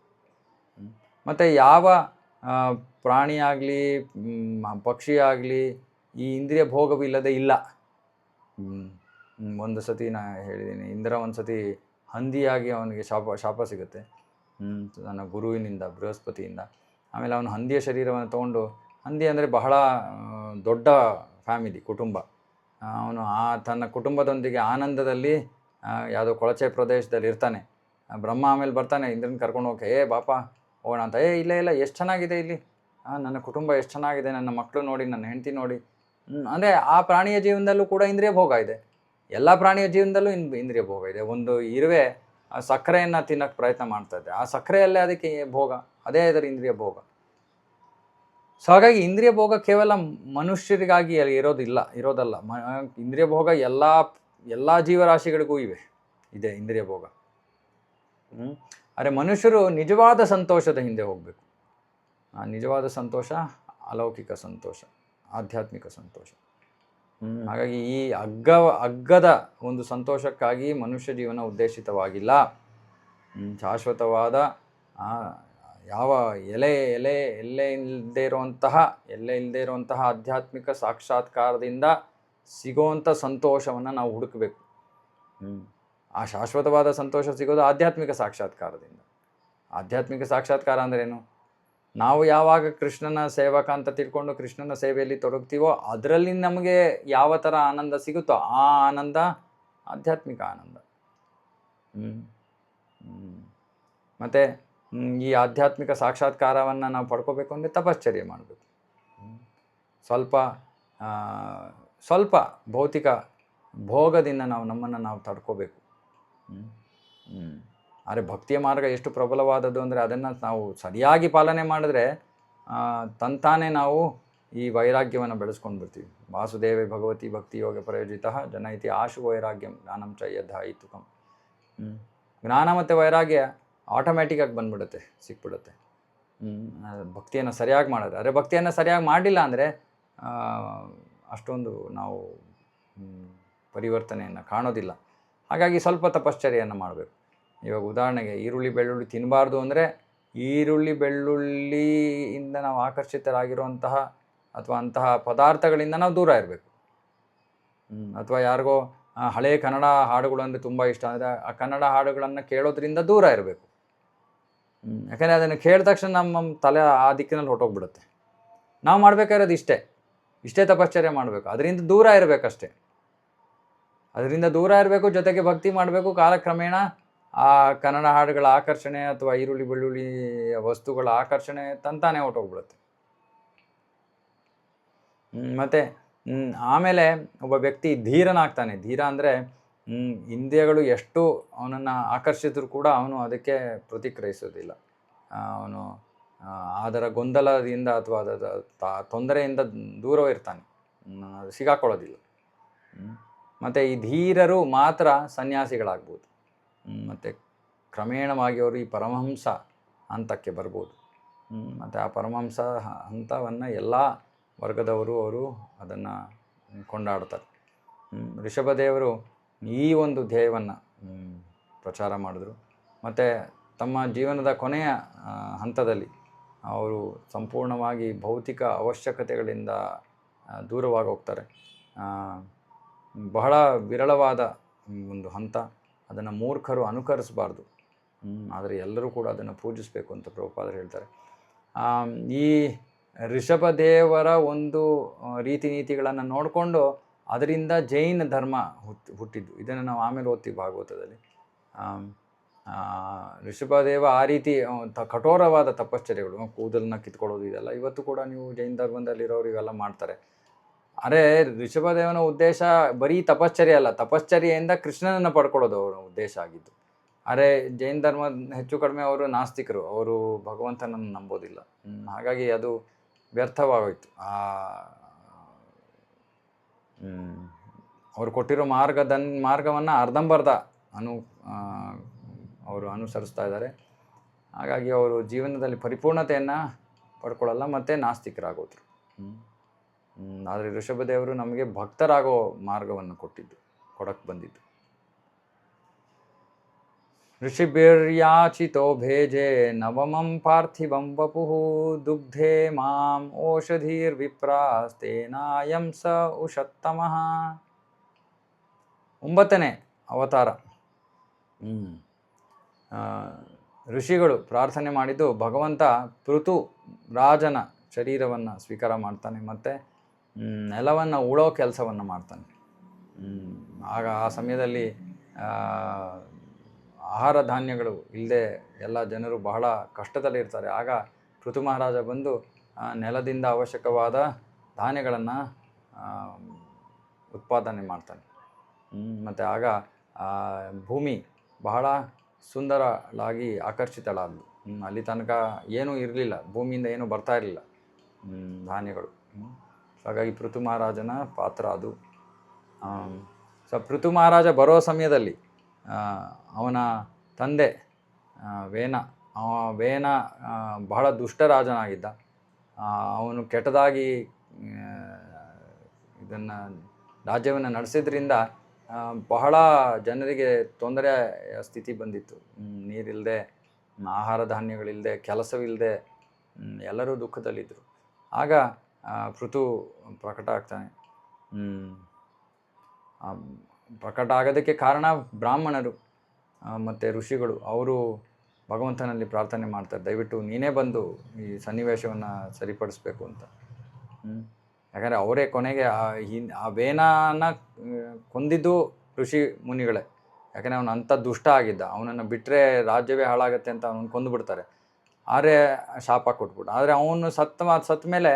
ಮತ್ತು ಯಾವ ಪ್ರಾಣಿ ಆಗಲಿ ಪಕ್ಷಿ ಆಗಲಿ ಈ ಇಂದ್ರಿಯ ಭೋಗವಿಲ್ಲದೆ ಇಲ್ಲ. ಒಂದು ಸತಿ ನಾ ಹೇಳಿದ್ದೀನಿ, ಇಂದ್ರ ಒಂದು ಸತಿ ಹಂದಿಯಾಗಿ ಅವನಿಗೆ ಶಾಪ ಸಿಗುತ್ತೆ ನನ್ನ ಗುರುವಿನಿಂದ, ಬೃಹಸ್ಪತಿಯಿಂದ. ಆಮೇಲೆ ಅವನು ಹಂದಿಯ ಶರೀರವನ್ನು ತೊಗೊಂಡು, ಹಂದಿ ಅಂದರೆ ಬಹಳ ದೊಡ್ಡ ಫ್ಯಾಮಿಲಿ, ಕುಟುಂಬ. ಅವನು ತನ್ನ ಕುಟುಂಬದೊಂದಿಗೆ ಆನಂದದಲ್ಲಿ ಯಾವುದೋ ಕೊಳಚೆ ಪ್ರದೇಶದಲ್ಲಿ ಇರ್ತಾನೆ. ಬ್ರಹ್ಮ ಆಮೇಲೆ ಬರ್ತಾನೆ ಇಂದ್ರನ ಕರ್ಕೊಂಡು ಹೋಗಿ, ಬಾಪ ಹೋಗೋಣ ಅಂತ. ಇಲ್ಲ ಎಷ್ಟು ಚೆನ್ನಾಗಿದೆ ಇಲ್ಲಿ, ನನ್ನ ಕುಟುಂಬ ಎಷ್ಟು ಚೆನ್ನಾಗಿದೆ, ನನ್ನ ಮಕ್ಕಳು ನೋಡಿ, ನನ್ನ ಹೆಂಡತಿ ನೋಡಿ. ಅಂದರೆ ಆ ಪ್ರಾಣಿಯ ಜೀವನದಲ್ಲೂ ಕೂಡ ಇಂದ್ರಿಯ ಭೋಗ ಇದೆ. ಎಲ್ಲ ಪ್ರಾಣಿಯ ಜೀವನದಲ್ಲೂ ಇಂದ್ರಿಯ ಭೋಗ ಇದೆ. ಒಂದು ಇರುವೆ ಸಕ್ಕರೆಯನ್ನು ತಿನ್ನೋಕ್ಕೆ ಪ್ರಯತ್ನ ಮಾಡ್ತಾ ಇದೆ, ಆ ಸಕ್ಕರೆಯಲ್ಲೇ ಅದಕ್ಕೆ ಭೋಗ, ಅದೇ ಅದರ ಇಂದ್ರಿಯ ಭೋಗ. ಸೊ ಹಾಗಾಗಿ ಇಂದ್ರಿಯ ಭೋಗ ಕೇವಲ ಮನುಷ್ಯರಿಗಾಗಿ ಇರೋದಲ್ಲ. ಇಂದ್ರಿಯ ಭೋಗ ಎಲ್ಲ ಜೀವರಾಶಿಗಳಿಗೂ ಇದೆ ಇಂದ್ರಿಯ ಭೋಗ. ಆದರೆ ಮನುಷ್ಯರು ನಿಜವಾದ ಸಂತೋಷದ ಹಿಂದೆ ಹೋಗಬೇಕು. ನಿಜವಾದ ಸಂತೋಷ ಅಲೌಕಿಕ ಸಂತೋಷ, ಆಧ್ಯಾತ್ಮಿಕ ಸಂತೋಷ. ಹಾಗಾಗಿ ಈ ಅಗ್ಗದ ಒಂದು ಸಂತೋಷಕ್ಕಾಗಿ ಮನುಷ್ಯ ಜೀವನ ಉದ್ದೇಶಿತವಾಗಿಲ್ಲ. ಶಾಶ್ವತವಾದ ಯಾವ ಎಲ್ಲೇ ಇಲ್ಲದೆ ಇರುವಂತಹ ಆಧ್ಯಾತ್ಮಿಕ ಸಾಕ್ಷಾತ್ಕಾರದಿಂದ ಸಿಗೋವಂಥ ಸಂತೋಷವನ್ನು ನಾವು ಹುಡುಕಬೇಕು. ಆ ಶಾಶ್ವತವಾದ ಸಂತೋಷ ಸಿಗೋದು ಆಧ್ಯಾತ್ಮಿಕ ಸಾಕ್ಷಾತ್ಕಾರದಿಂದ. ಆಧ್ಯಾತ್ಮಿಕ ಸಾಕ್ಷಾತ್ಕಾರ ಅಂದ್ರೇನು? ನಾವು ಯಾವಾಗ ಕೃಷ್ಣನ ಸೇವಕ ಅಂತ ತಿಳ್ಕೊಂಡು ಕೃಷ್ಣನ ಸೇವೆಯಲ್ಲಿ ತೊಡಗ್ತೀವೋ ಅದರಲ್ಲಿ ನಮಗೆ ಯಾವ ಥರ ಆನಂದ ಸಿಗುತ್ತೋ ಆ ಆನಂದ ಆಧ್ಯಾತ್ಮಿಕ ಆನಂದ. ಮತ್ತು ಈ ಆಧ್ಯಾತ್ಮಿಕ ಸಾಕ್ಷಾತ್ಕಾರವನ್ನು ನಾವು ಪಡ್ಕೋಬೇಕು ಅಂದರೆ ತಪಶ್ಚರ್ಯ ಮಾಡಬೇಕು. ಸ್ವಲ್ಪ ಭೌತಿಕ ಭೋಗದಿಂದ ನಮ್ಮನ್ನು ನಾವು ತಡ್ಕೋಬೇಕು. ಆದರೆ ಭಕ್ತಿಯ ಮಾರ್ಗ ಎಷ್ಟು ಪ್ರಬಲವಾದದ್ದು ಅಂದರೆ ಅದನ್ನು ನಾವು ಸರಿಯಾಗಿ ಪಾಲನೆ ಮಾಡಿದ್ರೆ ತಂತಾನೇ ನಾವು ಈ ವೈರಾಗ್ಯವನ್ನು ಬೆಳೆಸ್ಕೊಂಡು ಬರ್ತೀವಿ. ವಾಸುದೇವೇ ಭಗವತಿ ಭಕ್ತಿ ಯೋಗ ಪ್ರಯೋಜಿತ ಜನೈತಿ ಆಶು ವೈರಾಗ್ಯಂ ಜ್ಞಾನಂ ಚ ಯದ್ಧಾಯಿತುಕಂ. ಜ್ಞಾನ ಮತ್ತು ವೈರಾಗ್ಯ ಆಟೋಮ್ಯಾಟಿಕ್ಕಾಗಿ ಸಿಕ್ಬಿಡುತ್ತೆ ಭಕ್ತಿಯನ್ನು ಸರಿಯಾಗಿ ಮಾಡಿದ್ರೆ. ಆದರೆ ಭಕ್ತಿಯನ್ನು ಸರಿಯಾಗಿ ಮಾಡಲಿಲ್ಲ ಅಂದರೆ ಅಷ್ಟೊಂದು ನಾವು ಪರಿವರ್ತನೆಯನ್ನು ಕಾಣೋದಿಲ್ಲ. ಹಾಗಾಗಿ ಸ್ವಲ್ಪ ತಪಶ್ಚರ್ಯೆಯನ್ನು ಮಾಡಬೇಕು. ಇವಾಗ ಉದಾಹರಣೆಗೆ ಈರುಳ್ಳಿ ಬೆಳ್ಳುಳ್ಳಿ ತಿನ್ನಬಾರ್ದು ಅಂದರೆ ಈರುಳ್ಳಿ ಬೆಳ್ಳುಳ್ಳಿಯಿಂದ ನಾವು ಆಕರ್ಷಿತರಾಗಿರುವಂತಹ ಅಥವಾ ಅಂತಹ ಪದಾರ್ಥಗಳಿಂದ ನಾವು ದೂರ ಇರಬೇಕು. ಅಥವಾ ಯಾರಿಗೋ ಹಳೆಯ ಕನ್ನಡ ಹಾಡುಗಳು ಅಂದರೆ ತುಂಬ ಇಷ್ಟ ಅಂದರೆ ಆ ಕನ್ನಡ ಹಾಡುಗಳನ್ನು ಕೇಳೋದ್ರಿಂದ ದೂರ ಇರಬೇಕು. ಯಾಕಂದರೆ ಅದನ್ನು ಕೇಳಿದ ತಕ್ಷಣ ನಮ್ಮ ತಲೆ ಆ ದಿಕ್ಕಿನಲ್ಲಿ ಹೊರಟೋಗ್ಬಿಡುತ್ತೆ. ನಾವು ಮಾಡಬೇಕಾಗಿರೋದು ಇಷ್ಟೇ ತಪಶ್ಚರ್ಯ ಮಾಡಬೇಕು, ಅದರಿಂದ ದೂರ ಇರಬೇಕಷ್ಟೇ. ಅದರಿಂದ ದೂರ ಇರಬೇಕು, ಜೊತೆಗೆ ಭಕ್ತಿ ಮಾಡಬೇಕು. ಕಾಲಕ್ರಮೇಣ ಆ ಕನ್ನಡ ಹಾಡುಗಳ ಆಕರ್ಷಣೆ ಅಥವಾ ಈರುಳ್ಳಿ ಬೆಳ್ಳುಳ್ಳಿ ವಸ್ತುಗಳ ಆಕರ್ಷಣೆ ತಂತಾನೆ ಹೊರಟೋಗ್ಬಿಡುತ್ತೆ. ಮತ್ತು ಆಮೇಲೆ ಒಬ್ಬ ವ್ಯಕ್ತಿ ಧೀರನಾಗ್ತಾನೆ. ಧೀರ ಅಂದರೆ ಇಂದ್ರಿಯಗಳು ಎಷ್ಟು ಅವನನ್ನು ಆಕರ್ಷಿಸಿದ್ರು ಕೂಡ ಅವನು ಅದಕ್ಕೆ ಪ್ರತಿಕ್ರಿಯಿಸೋದಿಲ್ಲ. ಅವನು ಅದರ ಗೊಂದಲದಿಂದ ಅಥವಾ ಅದರ ತೊಂದರೆಯಿಂದ ದೂರವಿರ್ತಾನೆ, ಅದು ಸಿಗಾಕೊಳ್ಳೋದಿಲ್ಲ. ಮತ್ತು ಈ ಧೀರರು ಮಾತ್ರ ಸನ್ಯಾಸಿಗಳಾಗ್ಬೋದು. ಮತ್ತು ಕ್ರಮೇಣವಾಗಿ ಅವರು ಈ ಪರಮಹಂಸ ಹಂತಕ್ಕೆ ಬರ್ಬೋದು. ಮತ್ತು ಆ ಪರಮಹಂಸ ಹಂತವನ್ನು ಎಲ್ಲ ವರ್ಗದವರು ಅವರು ಅದನ್ನು ಕೊಂಡಾಡ್ತಾರೆ. ಋಷಭದೇವರು ಈ ಒಂದು ಧ್ಯೇಯವನ್ನು ಪ್ರಚಾರ ಮಾಡಿದ್ರು. ಮತ್ತು ತಮ್ಮ ಜೀವನದ ಕೊನೆಯ ಹಂತದಲ್ಲಿ ಅವರು ಸಂಪೂರ್ಣವಾಗಿ ಭೌತಿಕ ಅವಶ್ಯಕತೆಗಳಿಂದ ದೂರವಾಗಿ ಹೋಗ್ತಾರೆ. ಬಹಳ ವಿರಳವಾದ ಒಂದು ಹಂತ. ಅದನ್ನು ಮೂರ್ಖರು ಅನುಕರಿಸಬಾರ್ದು, ಆದರೆ ಎಲ್ಲರೂ ಕೂಡ ಅದನ್ನು ಪೂಜಿಸಬೇಕು ಅಂತ ಪ್ರಭುಪಾದರು ಹೇಳ್ತಾರೆ. ಈ ಋಷಭದೇವರ ಒಂದು ರೀತಿ ನೀತಿಗಳನ್ನು ನೋಡಿಕೊಂಡು ಅದರಿಂದ ಜೈನ ಧರ್ಮ ಹುಟ್ಟಿದ್ದು. ಇದನ್ನು ನಾವು ಆಮೇಲೆ ಓದ್ತೀವಿ ಭಾಗವತದಲ್ಲಿ. ಋಷಭದೇವ ಆ ರೀತಿ ಕಠೋರವಾದ ತಪಶ್ಚರ್ಯಗಳು, ಕೂದಲನ್ನ ಕಿತ್ಕೊಳ್ಳೋದು, ಇದೆಲ್ಲ ಇವತ್ತು ಕೂಡ ನೀವು ಜೈನ ಧರ್ಮದಲ್ಲಿರೋರು ಇವೆಲ್ಲ ಮಾಡ್ತಾರೆ. ಆದರೆ ಋಷಭದೇವನ ಉದ್ದೇಶ ಬರೀ ತಪಶ್ಚರ್ಯ ಅಲ್ಲ, ತಪಶ್ಚರ್ಯೆಯಿಂದ ಕೃಷ್ಣನನ್ನು ಪಡ್ಕೊಳ್ಳೋದು ಅವರ ಉದ್ದೇಶ ಆಗಿದ್ದು. ಆದರೆ ಜೈನ ಧರ್ಮ ಹೆಚ್ಚು ಕಡಿಮೆ ಅವರು ನಾಸ್ತಿಕರು, ಅವರು ಭಗವಂತನನ್ನು ನಂಬೋದಿಲ್ಲ. ಹಾಗಾಗಿ ಅದು ವ್ಯರ್ಥವಾಗೋಯ್ತು. ಅವರು ಕೊಟ್ಟಿರೋ ಮಾರ್ಗವನ್ನು ಅರ್ಧಂಬರ್ಧ ಅವರು ಅನುಸರಿಸ್ತಾ ಇದ್ದಾರೆ. ಹಾಗಾಗಿ ಅವರು ಜೀವನದಲ್ಲಿ ಪರಿಪೂರ್ಣತೆಯನ್ನು ಪಡ್ಕೊಳ್ಳಲ್ಲ ಮತ್ತು ನಾಸ್ತಿಕರಾಗೋದ್ರು. ಆದರೆ ಋಷಭದೇವರು ನಮಗೆ ಭಕ್ತರಾಗೋ ಮಾರ್ಗವನ್ನು ಕೊಡಕ್ಕೆ ಬಂದಿದ್ದು. ಋಷಿಭಿರ್ಯಾಚಿತೋ ಭೇಜೆ ನವಮಂ ಪಾರ್ಥಿವಂ ವಪುಃ ದುಗ್ಧೆ ಮಾಂ ಓಷಧೀರ್ವಿಪ್ರಾಸ್ತೇನಾಯಂ ಸ ಉಷತ್ತಮಃ. 9ನೇ ಅವತಾರ. ಋಷಿಗಳು ಪ್ರಾರ್ಥನೆ ಮಾಡಿದ್ದು ಭಗವಂತ ಪೃಥು ರಾಜನ ಶರೀರವನ್ನು ಸ್ವೀಕಾರ ಮಾಡ್ತಾನೆ ಮತ್ತು ನೆಲವನ್ನು ಉಳೋ ಕೆಲಸವನ್ನು ಮಾಡ್ತಾನೆ. ಆಗ ಆ ಸಮಯದಲ್ಲಿ ಆಹಾರ ಧಾನ್ಯಗಳು ಇಲ್ಲದೆ ಎಲ್ಲ ಜನರು ಬಹಳ ಕಷ್ಟದಲ್ಲಿರ್ತಾರೆ. ಆಗ ಪೃಥು ಮಹಾರಾಜ ಬಂದು ನೆಲದಿಂದ ಅವಶ್ಯಕವಾದ ಧಾನ್ಯಗಳನ್ನು ಉತ್ಪಾದನೆ ಮಾಡ್ತಾನೆ. ಮತ್ತು ಆಗ ಭೂಮಿ ಬಹಳ ಸುಂದರವಾಗಿ ಆಕರ್ಷಿತಳಾದಳು. ಅಲ್ಲಿ ತನಕ ಏನೂ ಇರಲಿಲ್ಲ, ಭೂಮಿಯಿಂದ ಏನೂ ಬರ್ತಾ ಇರಲಿಲ್ಲ ಧಾನ್ಯಗಳು. ಹಾಗಾಗಿ ಪೃಥು ಮಹಾರಾಜನ ಪಾತ್ರ ಅದು. ಪೃಥು ಮಹಾರಾಜ ಬರೋ ಸಮಯದಲ್ಲಿ ಅವನ ತಂದೆ ವೇನ ಬಹಳ ದುಷ್ಟ ರಾಜನಾಗಿದ್ದ. ಅವನು ಕೆಟ್ಟದಾಗಿ ಇದನ್ನು ರಾಜ್ಯವನ್ನು ನಡೆಸಿದ್ರಿಂದ ಬಹಳ ಜನರಿಗೆ ತೊಂದರೆಯ ಸ್ಥಿತಿ ಬಂದಿತ್ತು. ನೀರಿಲ್ಲದೆ, ಆಹಾರ ಧಾನ್ಯಗಳಿಲ್ಲದೆ, ಕೆಲಸವಿಲ್ಲದೆ ಎಲ್ಲರೂ ದುಃಖದಲ್ಲಿದ್ದರು. ಆಗ ಪೃಥು ಪ್ರಕಟ ಆಗ್ತಾನೆ. ಪ್ರಕಟ ಆಗೋದಕ್ಕೆ ಕಾರಣ ಬ್ರಾಹ್ಮಣರು ಮತ್ತು ಋಷಿಗಳು. ಅವರು ಭಗವಂತನಲ್ಲಿ ಪ್ರಾರ್ಥನೆ ಮಾಡ್ತಾರೆ, ದಯವಿಟ್ಟು ನೀನೇ ಬಂದು ಈ ಸನ್ನಿವೇಶವನ್ನು ಸರಿಪಡಿಸ್ಬೇಕು ಅಂತ. ಯಾಕಂದರೆ ಅವರೇ ಕೊನೆಗೆ ಆ ವೇನನ ಕೊಂದಿದ್ದು ಋಷಿ ಮುನಿಗಳೇ. ಯಾಕಂದರೆ ಅವನು ಅಂಥ ದುಷ್ಟ ಆಗಿದ್ದ. ಅವನನ್ನು ಬಿಟ್ಟರೆ ರಾಜ್ಯವೇ ಹಾಳಾಗತ್ತೆ ಅಂತ ಅವನು ಕೊಂದುಬಿಡ್ತಾರೆ. ಆದರೆ ಶಾಪ ಕೊಟ್ಬಿಟ್ಟು. ಆದರೆ ಅವನು ಸತ್ತ ಮೇಲೆ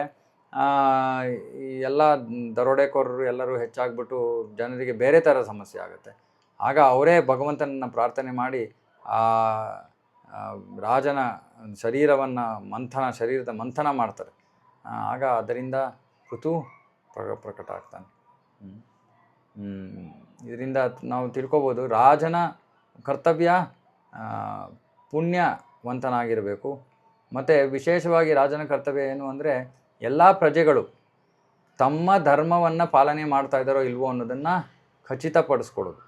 ಈ ಎಲ್ಲ ದರೋಡೆಕೋರರು ಎಲ್ಲರೂ ಹೆಚ್ಚಾಗ್ಬಿಟ್ಟು ಜನರಿಗೆ ಬೇರೆ ಥರ ಸಮಸ್ಯೆ ಆಗುತ್ತೆ. ಆಗ ಅವರೇ ಭಗವಂತನನ್ನು ಪ್ರಾರ್ಥನೆ ಮಾಡಿ ಆ ರಾಜನ ಶರೀರದ ಮಂಥನ ಮಾಡ್ತಾರೆ. ಆಗ ಅದರಿಂದ ಪೃಥು ಪ್ರಕಟ ಆಗ್ತಾನೆ. ಇದರಿಂದ ನಾವು ತಿಳ್ಕೊಬೋದು, ರಾಜನ ಕರ್ತವ್ಯ ಪುಣ್ಯವಂತನಾಗಿರಬೇಕು. ಮತ್ತು ವಿಶೇಷವಾಗಿ ರಾಜನ ಕರ್ತವ್ಯ ಏನು ಅಂದರೆ, ಎಲ್ಲ ಪ್ರಜೆಗಳು ತಮ್ಮ ಧರ್ಮವನ್ನು ಪಾಲನೆ ಮಾಡ್ತಾ ಇದ್ದಾರೋ ಇಲ್ವೋ ಅನ್ನೋದನ್ನು ಖಚಿತಪಡಿಸ್ಕೊಡೋದು.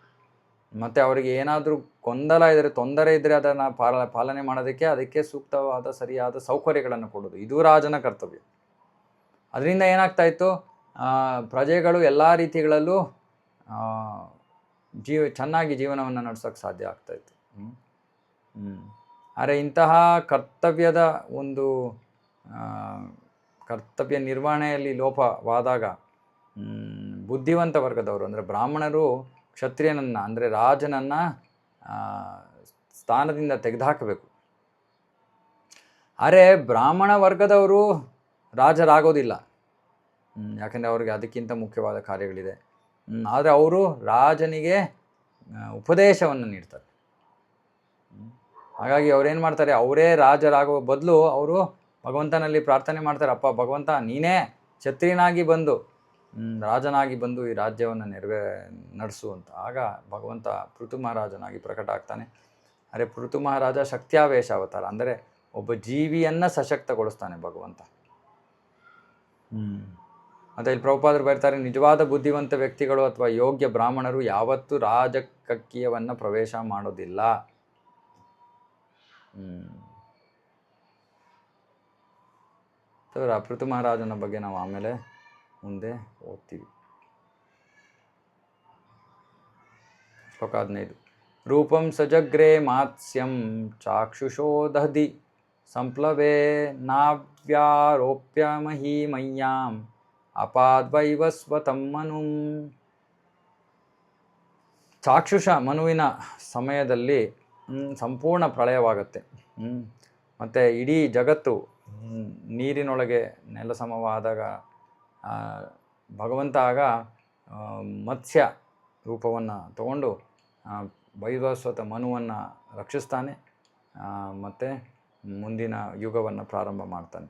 ಮತ್ತು ಅವರಿಗೆ ಏನಾದರೂ ಗೊಂದಲ ಇದ್ದರೆ, ತೊಂದರೆ ಇದ್ದರೆ ಅದನ್ನು ಪಾಲನೆ ಮಾಡೋದಕ್ಕೆ ಅದಕ್ಕೆ ಸೂಕ್ತವಾದ ಸರಿಯಾದ ಸೌಕರ್ಯಗಳನ್ನು ಕೊಡೋದು. ಇದು ರಾಜನ ಕರ್ತವ್ಯ. ಅದರಿಂದ ಏನಾಗ್ತಾಯಿತ್ತು, ಪ್ರಜೆಗಳು ಎಲ್ಲ ರೀತಿಗಳಲ್ಲೂ ಚೆನ್ನಾಗಿ ಜೀವನವನ್ನು ನಡೆಸೋಕ್ಕೆ ಸಾಧ್ಯ ಆಗ್ತಾಯಿತ್ತು. ಆದರೆ ಇಂತಹ ಕರ್ತವ್ಯದ ಒಂದು ಕರ್ತವ್ಯ ನಿರ್ವಹಣೆಯಲ್ಲಿ ಲೋಪವಾದಾಗ ಬುದ್ಧಿವಂತ ವರ್ಗದವರು ಅಂದರೆ ಬ್ರಾಹ್ಮಣರು ಕ್ಷತ್ರಿಯನನ್ನು ಅಂದರೆ ರಾಜನನ್ನು ಸ್ಥಾನದಿಂದ ತೆಗೆದುಹಾಕಬೇಕು. ಆದರೆ ಬ್ರಾಹ್ಮಣ ವರ್ಗದವರು ರಾಜರಾಗೋದಿಲ್ಲ. ಯಾಕೆಂದರೆ ಅವರಿಗೆ ಅದಕ್ಕಿಂತ ಮುಖ್ಯವಾದ ಕಾರ್ಯಗಳಿದೆ. ಆದರೆ ಅವರು ರಾಜನಿಗೆ ಉಪದೇಶವನ್ನು ನೀಡ್ತಾರೆ. ಹಾಗಾಗಿ ಅವರೇನು ಮಾಡ್ತಾರೆ, ಅವರೇ ರಾಜರಾಗೋ ಬದಲು ಅವರು ಭಗವಂತನಲ್ಲಿ ಪ್ರಾರ್ಥನೆ ಮಾಡ್ತಾರೆ, ಅಪ್ಪ ಭಗವಂತ ನೀನೇ ಕ್ಷತ್ರಿಯನಾಗಿ ಬಂದು ರಾಜನಾಗಿ ಬಂದು ಈ ರಾಜ್ಯವನ್ನು ನಡೆಸು ಅಂತ. ಆಗ ಭಗವಂತ ಪೃಥು ಮಹಾರಾಜನಾಗಿ ಪ್ರಕಟ ಆಗ್ತಾನೆ. ಆದರೆ ಪೃಥು ಮಹಾರಾಜ ಶಕ್ತ್ಯಾವೇಶ ಅವತಾರ, ಅಂದರೆ ಒಬ್ಬ ಜೀವಿಯನ್ನು ಸಶಕ್ತಗೊಳಿಸ್ತಾನೆ ಭಗವಂತ. ಮತ್ತು ಇಲ್ಲಿ ಪ್ರಭುಪಾದರು ಬರ್ತಾರೆ, ನಿಜವಾದ ಬುದ್ಧಿವಂತ ವ್ಯಕ್ತಿಗಳು ಅಥವಾ ಯೋಗ್ಯ ಬ್ರಾಹ್ಮಣರು ಯಾವತ್ತೂ ರಾಜಕೀಯವನ್ನು ಪ್ರವೇಶ ಮಾಡೋದಿಲ್ಲ. ಪೃಥು ಮಹಾರಾಜನ ಬಗ್ಗೆ ನಾವು ಆಮೇಲೆ ಮುಂದೆ ಓದ್ತೀವಿ. ಶ್ಲೋಕ 15. ರೂಪಂ ಸಜಗ್ರೇ ಮಾತ್ಸ್ಯಂ ಚಾಕ್ಷುಷೋ ದಹದಿ ಸಂಪ್ಲವೇ ನಾವ್ಯಾರೋಪ್ಯ ಮಹೀಮಯ್ಯಾಂ ಅಪಾದ್ವೈವಸ್ವತಂ ಮನುಂ. ಚಾಕ್ಷುಷ ಮನುವಿನ ಸಮಯದಲ್ಲಿ ಸಂಪೂರ್ಣ ಪ್ರಳಯವಾಗುತ್ತೆ. ಮತ್ತು ಇಡೀ ಜಗತ್ತು ನೀರಿನೊಳಗೆ ನೆಲಸಮವಾದಾಗ ಭಗವಂತ ಆಗ ಮತ್ಸ್ಯ ರೂಪವನ್ನು ತಗೊಂಡು ವೈವಸ್ವತ ಮನುವನ್ನು ರಕ್ಷಿಸ್ತಾನೆ ಮತ್ತು ಮುಂದಿನ ಯುಗವನ್ನು ಪ್ರಾರಂಭ ಮಾಡ್ತಾನೆ.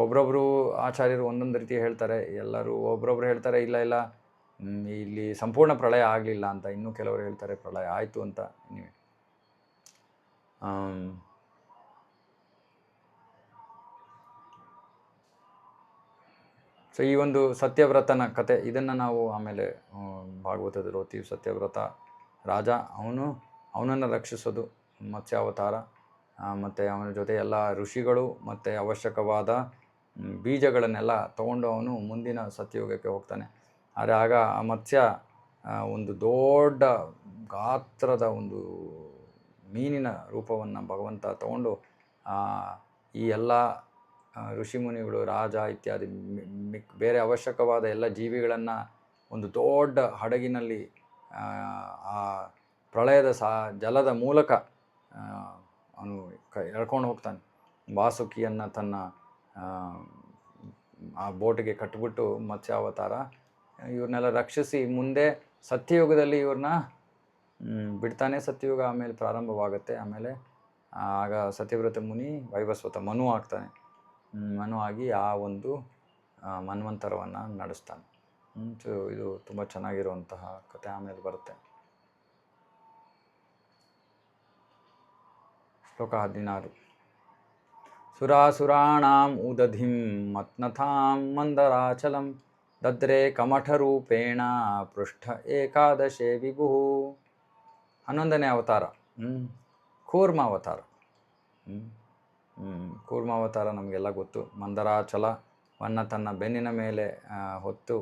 ಒಬ್ರೊಬ್ಬರು ಆಚಾರ್ಯರು ಒಂದೊಂದು ರೀತಿ ಹೇಳ್ತಾರೆ. ಒಬ್ರೊಬ್ರು ಹೇಳ್ತಾರೆ ಇಲ್ಲ ಇಲ್ಲಿ ಸಂಪೂರ್ಣ ಪ್ರಳಯ ಆಗಲಿಲ್ಲ ಅಂತ. ಇನ್ನೂ ಕೆಲವರು ಹೇಳ್ತಾರೆ ಪ್ರಳಯ ಆಯಿತು ಅಂತ. ನೀವೇ ಸೊ ಈ ಒಂದು ಸತ್ಯವ್ರತನ ಕತೆ ಇದನ್ನು ನಾವು ಆಮೇಲೆ ಭಾಗವತದಲ್ಲಿ ಓದ್ತೀವಿ. ಸತ್ಯವ್ರತ ರಾಜ ಅವನನ್ನು ರಕ್ಷಿಸೋದು ಮತ್ಸ್ಯಾವತಾರ. ಮತ್ತು ಅವನ ಜೊತೆ ಎಲ್ಲ ಋಷಿಗಳು ಮತ್ತು ಅವಶ್ಯಕವಾದ ಬೀಜಗಳನ್ನೆಲ್ಲ ತೊಗೊಂಡು ಅವನು ಮುಂದಿನ ಸತ್ಯಯುಗಕ್ಕೆ ಹೋಗ್ತಾನೆ. ಆದರೆ ಆಗ ಆ ಮತ್ಸ್ಯ ಒಂದು ದೊಡ್ಡ ಗಾತ್ರದ ಒಂದು ಮೀನಿನ ರೂಪವನ್ನು ಭಗವಂತ ತಗೊಂಡು ಈ ಎಲ್ಲ ಋಷಿಮುನಿಗಳು, ರಾಜ ಇತ್ಯಾದಿ ಬೇರೆ ಅವಶ್ಯಕವಾದ ಎಲ್ಲ ಜೀವಿಗಳನ್ನು ಒಂದು ದೊಡ್ಡ ಹಡಗಿನಲ್ಲಿ ಆ ಪ್ರಳಯದ ಜಲದ ಮೂಲಕ ಅವನು ಎಳ್ಕೊಂಡು ಹೋಗ್ತಾನೆ. ವಾಸುಕಿಯನ್ನು ತನ್ನ ಆ ಬೋಟಿಗೆ ಕಟ್ಟಿಬಿಟ್ಟು ಮತ್ಸ್ಯಾವತಾರ ಇವ್ರನ್ನೆಲ್ಲ ರಕ್ಷಿಸಿ ಮುಂದೆ ಸತ್ಯಯುಗದಲ್ಲಿ ಇವ್ರನ್ನ ಬಿಡ್ತಾನೆ. ಸತ್ಯಯುಗ ಆಮೇಲೆ ಪ್ರಾರಂಭವಾಗುತ್ತೆ. ಆಮೇಲೆ ಆಗ ಸತ್ಯವ್ರತ ಮುನಿ ವೈವಸ್ವತ ಮನು ಆಗ್ತಾನೆ. ಮನು ಆಗಿ ಆ ಒಂದು ಮನ್ವಂತರವನ್ನು ನಡೆಸ್ತಾನೆ. ಸೊ ಇದು ತುಂಬ ಚೆನ್ನಾಗಿರುವಂತಹ ಕಥೆ ಆಮೇಲೆ ಬರುತ್ತೆ. ಶ್ಲೋಕ 16. ಸುರಾಸುರಾಣಾಂ ಉದಧಿಂ ಮತ್ನಥಾಂ ಮಂದರಾಚಲಂ ದದ್ರೇ ಕಮಠರೂಪೇಣ ಪೃಷ್ಠ ಏಕಾದಶೇ ವಿಭು. 11ನೇ ಅವತಾರ ಕೂರ್ಮಾವತಾರ. ಕೂರ್ಮಾವತಾರ ನಮಗೆಲ್ಲ ಗೊತ್ತು. ಮಂದರಾಚಲವನ್ನು ತನ್ನ ಬೆನ್ನಿನ ಮೇಲೆ ಹೊತ್ತು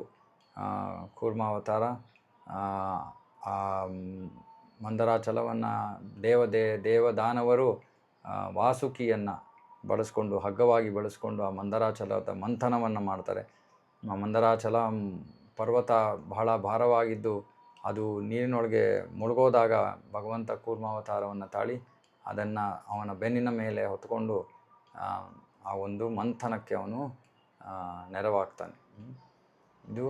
ಕೂರ್ಮಾವತಾರ. ಆ ಮಂದರಾಚಲವನ್ನು ದೇವದಾನವರು ವಾಸುಕಿಯನ್ನು ಬಳಸ್ಕೊಂಡು, ಹಗ್ಗವಾಗಿ ಬಳಸ್ಕೊಂಡು ಆ ಮಂದರಾಚಲದ ಮಂಥನವನ್ನು ಮಾಡ್ತಾರೆ. ಮಂದರಾಚಲ ಪರ್ವತ ಬಹಳ ಭಾರವಾಗಿದ್ದು ಅದು ನೀರಿನೊಳಗೆ ಮುಳುಗೋದಾಗ ಭಗವಂತ ಕೂರ್ಮಾವತಾರವನ್ನು ತಾಳಿ ಅದನ್ನು ಅವನ ಬೆನ್ನಿನ ಮೇಲೆ ಹೊತ್ಕೊಂಡು ಆ ಒಂದು ಮಂಥನಕ್ಕೆ ಅವನು ನೆರವಾಗ್ತಾನೆ. ಇದು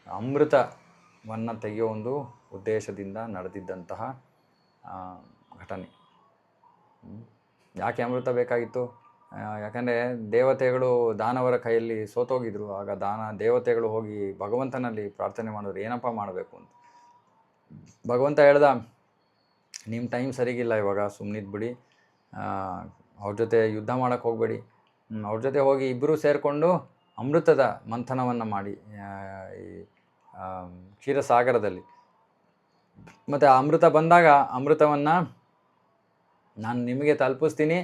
ಅಮೃತವನ್ನು ತೆಗೆಯೋ ಒಂದು ಉದ್ದೇಶದಿಂದ ನಡೆದಿದ್ದಂತಹ ಘಟನೆ. ಯಾಕೆ ಅಮೃತ ಬೇಕಾಗಿತ್ತು? ಯಾಕಂದರೆ ದೇವತೆಗಳು ದಾನವರ ಕೈಯಲ್ಲಿ ಸೋತೋಗಿದ್ರು. ಆಗ ದೇವತೆಗಳು ಹೋಗಿ ಭಗವಂತನಲ್ಲಿ ಪ್ರಾರ್ಥನೆ ಮಾಡಿದ್ರು, ಏನಪ್ಪ ಮಾಡಬೇಕು ಅಂತ. ಭಗವಂತ ಹೇಳ್ದ, ನಿಮ್ಮ ಟೈಮ್ ಸರಿಗಿಲ್ಲ, ಇವಾಗ ಸುಮ್ಮನಿದ್ಬಿಡಿ, ಅವ್ರ ಜೊತೆ ಯುದ್ಧ ಮಾಡೋಕ್ಕೆ ಹೋಗಬೇಡಿ, ಅವ್ರ ಜೊತೆ ಹೋಗಿ ಇಬ್ಬರೂ ಸೇರಿಕೊಂಡು ಅಮೃತದ ಮಂಥನವನ್ನು ಮಾಡಿ ಈ ಕ್ಷೀರಸಾಗರದಲ್ಲಿ. ಮತ್ತು ಆ ಅಮೃತ ಬಂದಾಗ ಅಮೃತವನ್ನು ನಾನು ನಿಮಗೆ ತಲುಪಿಸ್ತೀನಿ,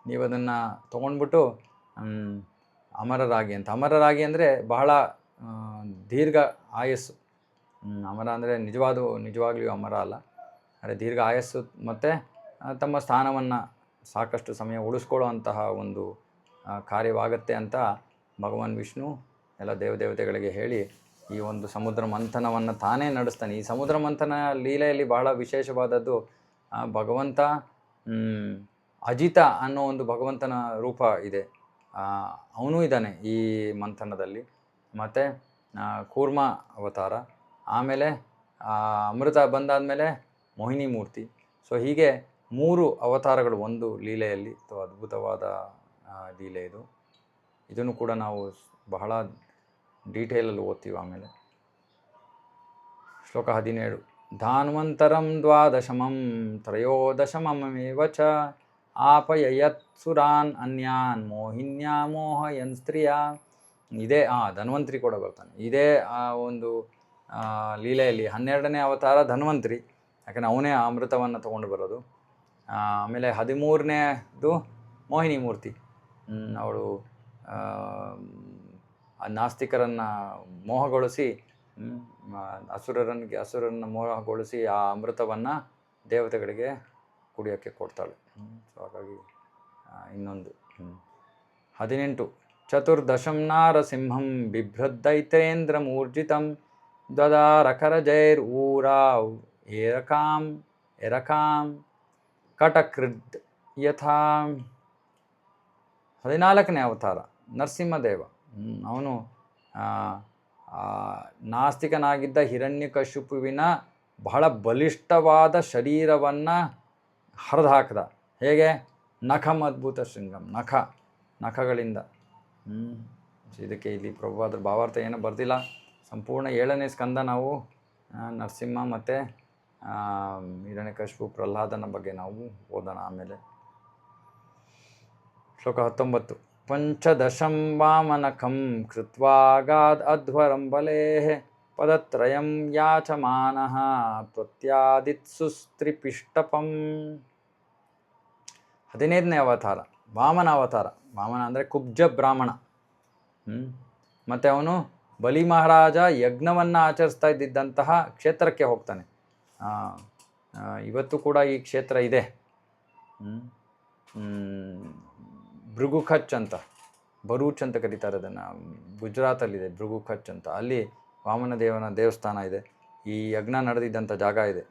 ನೀವು ಅದನ್ನು ತೊಗೊಂಡ್ಬಿಟ್ಟು ಅಮರರಾಗಿ ಅಂತ. ಅಮರರಾಗಿ ಅಂದರೆ ಬಹಳ ದೀರ್ಘ ಆಯಸ್ಸು. ಅಮರ ಅಂದರೆ ನಿಜವಾಗ್ಲಿಯೂ ಅಮರ ಅಲ್ಲ, ಆದರೆ ದೀರ್ಘ ಆಯಸ್ಸು ಮತ್ತು ತಮ್ಮ ಸ್ಥಾನವನ್ನು ಸಾಕಷ್ಟು ಸಮಯ ಉಳಿಸ್ಕೊಳ್ಳೋ ಅಂತಹ ಒಂದು ಕಾರ್ಯವಾಗತ್ತೆ ಅಂತ ಭಗವಾನ್ ವಿಷ್ಣು ಎಲ್ಲ ದೇವತೆಗಳಿಗೆ ಹೇಳಿ ಈ ಒಂದು ಸಮುದ್ರ ಮಂಥನವನ್ನು ತಾನೇ ನಡೆಸ್ತಾನೆ. ಈ ಸಮುದ್ರ ಮಂಥನ ಲೀಲೆಯಲ್ಲಿ ಬಹಳ ವಿಶೇಷವಾದದ್ದು, ಭಗವಂತ ಅಜಿತ ಅನ್ನೋ ಒಂದು ಭಗವಂತನ ರೂಪ ಇದೆ, ಅವನೂ ಇದ್ದಾನೆ ಈ ಮಂಥನದಲ್ಲಿ. ಮತ್ತು ಕೂರ್ಮ ಅವತಾರ, ಆಮೇಲೆ ಅಮೃತ ಬಂದಾದಮೇಲೆ ಮೋಹಿನಿ ಮೂರ್ತಿ. ಸೊ ಹೀಗೆ 3 ಅವತಾರಗಳು ಒಂದು ಲೀಲೆಯಲ್ಲಿ. ಅದ್ಭುತವಾದ ಲೀಲೆ ಇದು. ಇದನ್ನು ಕೂಡ ನಾವು ಬಹಳ ಡೀಟೇಲಲ್ಲಿ ಓದ್ತೀವಿ ಆಮೇಲೆ. ಶ್ಲೋಕ 17. ಧಾನ್ವಂತರಂ ದ್ವಾದಶಮಂ ತ್ರಯೋದಶಮಮೇವ ಚ ಆಪಯಯತ್ ಸುರಾನ್ ಅನ್ಯಾನ್ ಮೋಹಿನ್ಯಾ ಮೋಹಯನ್ ಸ್ತ್ರೀಯ. ಇದೇ ಧನ್ವಂತರಿ ಕೂಡ ಬರ್ತಾನೆ. ಇದೇ ಒಂದು ಲೀಲೆಯಲ್ಲಿ 12ನೇ ಅವತಾರ ಧನ್ವಂತರಿ, ಯಾಕಂದರೆ ಅವನೇ ಅಮೃತವನ್ನು ತೊಗೊಂಡು ಬರೋದು. ಆಮೇಲೆ 13ನೇದು ಮೋಹಿನಿ ಮೂರ್ತಿ. ಅವಳು ನಾಸ್ತಿಕರನ್ನು ಮೋಹಗೊಳಿಸಿ, ಅಸುರರನ್ನು ಮೋಹಗೊಳಿಸಿ ಆ ಅಮೃತವನ್ನು ದೇವತೆಗಳಿಗೆ ಕುಡಿಯೋಕ್ಕೆ ಕೊಡ್ತಾಳೆ. ಸೊ ಹಾಗಾಗಿ ಇನ್ನೊಂದು 18. ಚತುರ್ದಶಂ ನಾರಸಿಂಹಂ ಬಿಭ್ರದ್ದೈತೇಂದ್ರ ಮೂರ್ಜಿತಂ ದದಾರಕರಜೈರ್ ಊರಾವ್ ಎರಕಾಂ ಕಟಕೃದ್ ಯಥಾ. 14ನೇ ಅವತಾರ ನರಸಿಂಹದೇವ. ಅವನು ನಾಸ್ತಿಕನಾಗಿದ್ದ ಹಿರಣ್ಯಕಶಿಪುವಿನ ಬಹಳ ಬಲಿಷ್ಠವಾದ ಶರೀರವನ್ನು ಹರಿದು ಹಾಕಿದ. ಹೇಗೆ? ನಖಂ ಅದ್ಭುತ ಶೃಂಗಂ, ನಖಗಳಿಂದ. ಇದಕ್ಕೆ ಇಲ್ಲಿ ಪ್ರಭುವಾದ್ರ ಭಾವಾರ್ಥ ಏನೂ ಬರ್ದಿಲ್ಲ. ಸಂಪೂರ್ಣ 7ನೇ ಸ್ಕಂದ ನಾವು ನರಸಿಂಹ ಮತ್ತು ಹಿರಣ್ಯಕಶಿಪು ಪ್ರಹ್ಲಾದನ ಬಗ್ಗೆ ನಾವು ಓದೋಣ ಆಮೇಲೆ. ಶ್ಲೋಕ 19. ಪಂಚದಶಂ ವಾಮನಖಂ ಕೃತ್ವಾಗಾದ್ ಅಧ್ವರಂ ಬಲೇಃ ಪದತ್ರಯಂ ಯಾಚಮಾನಃ ತ್ವತ್ಯಾದಿತ್ಸುಸ್ತ್ರಿಪಿಷ್ಟಪಂ. 15ನೇ ಅವತಾರ ವಾಮನ ಅವತಾರ. ವಾಮನ ಅಂದರೆ ಕುಬ್ಜ ಬ್ರಾಹ್ಮಣ. ಮತ್ತು ಅವನು ಬಲಿ ಮಹಾರಾಜ ಯಜ್ಞವನ್ನು ಆಚರಿಸ್ತಾ ಇದ್ದಿದ್ದಂತಹ ಕ್ಷೇತ್ರಕ್ಕೆ ಹೋಗ್ತಾನೆ. ಇವತ್ತು ಕೂಡ ಈ ಕ್ಷೇತ್ರ ಇದೆ. ಭೃಗುಖಚ್ ಅಂತ, ಭರೂಚ್ ಅಂತ ಕರೀತಾರೆ ಅದನ್ನು, ಗುಜರಾತಲ್ಲಿದೆ ಭೃಗುಖಚ್ ಅಂತ. ಅಲ್ಲಿ ವಾಮನ ದೇವನ ದೇವಸ್ಥಾನ ಇದೆ. ಈ ಯಜ್ಞ ನಡೆದಿದ್ದಂಥ ಜಾಗ ಇದೆ.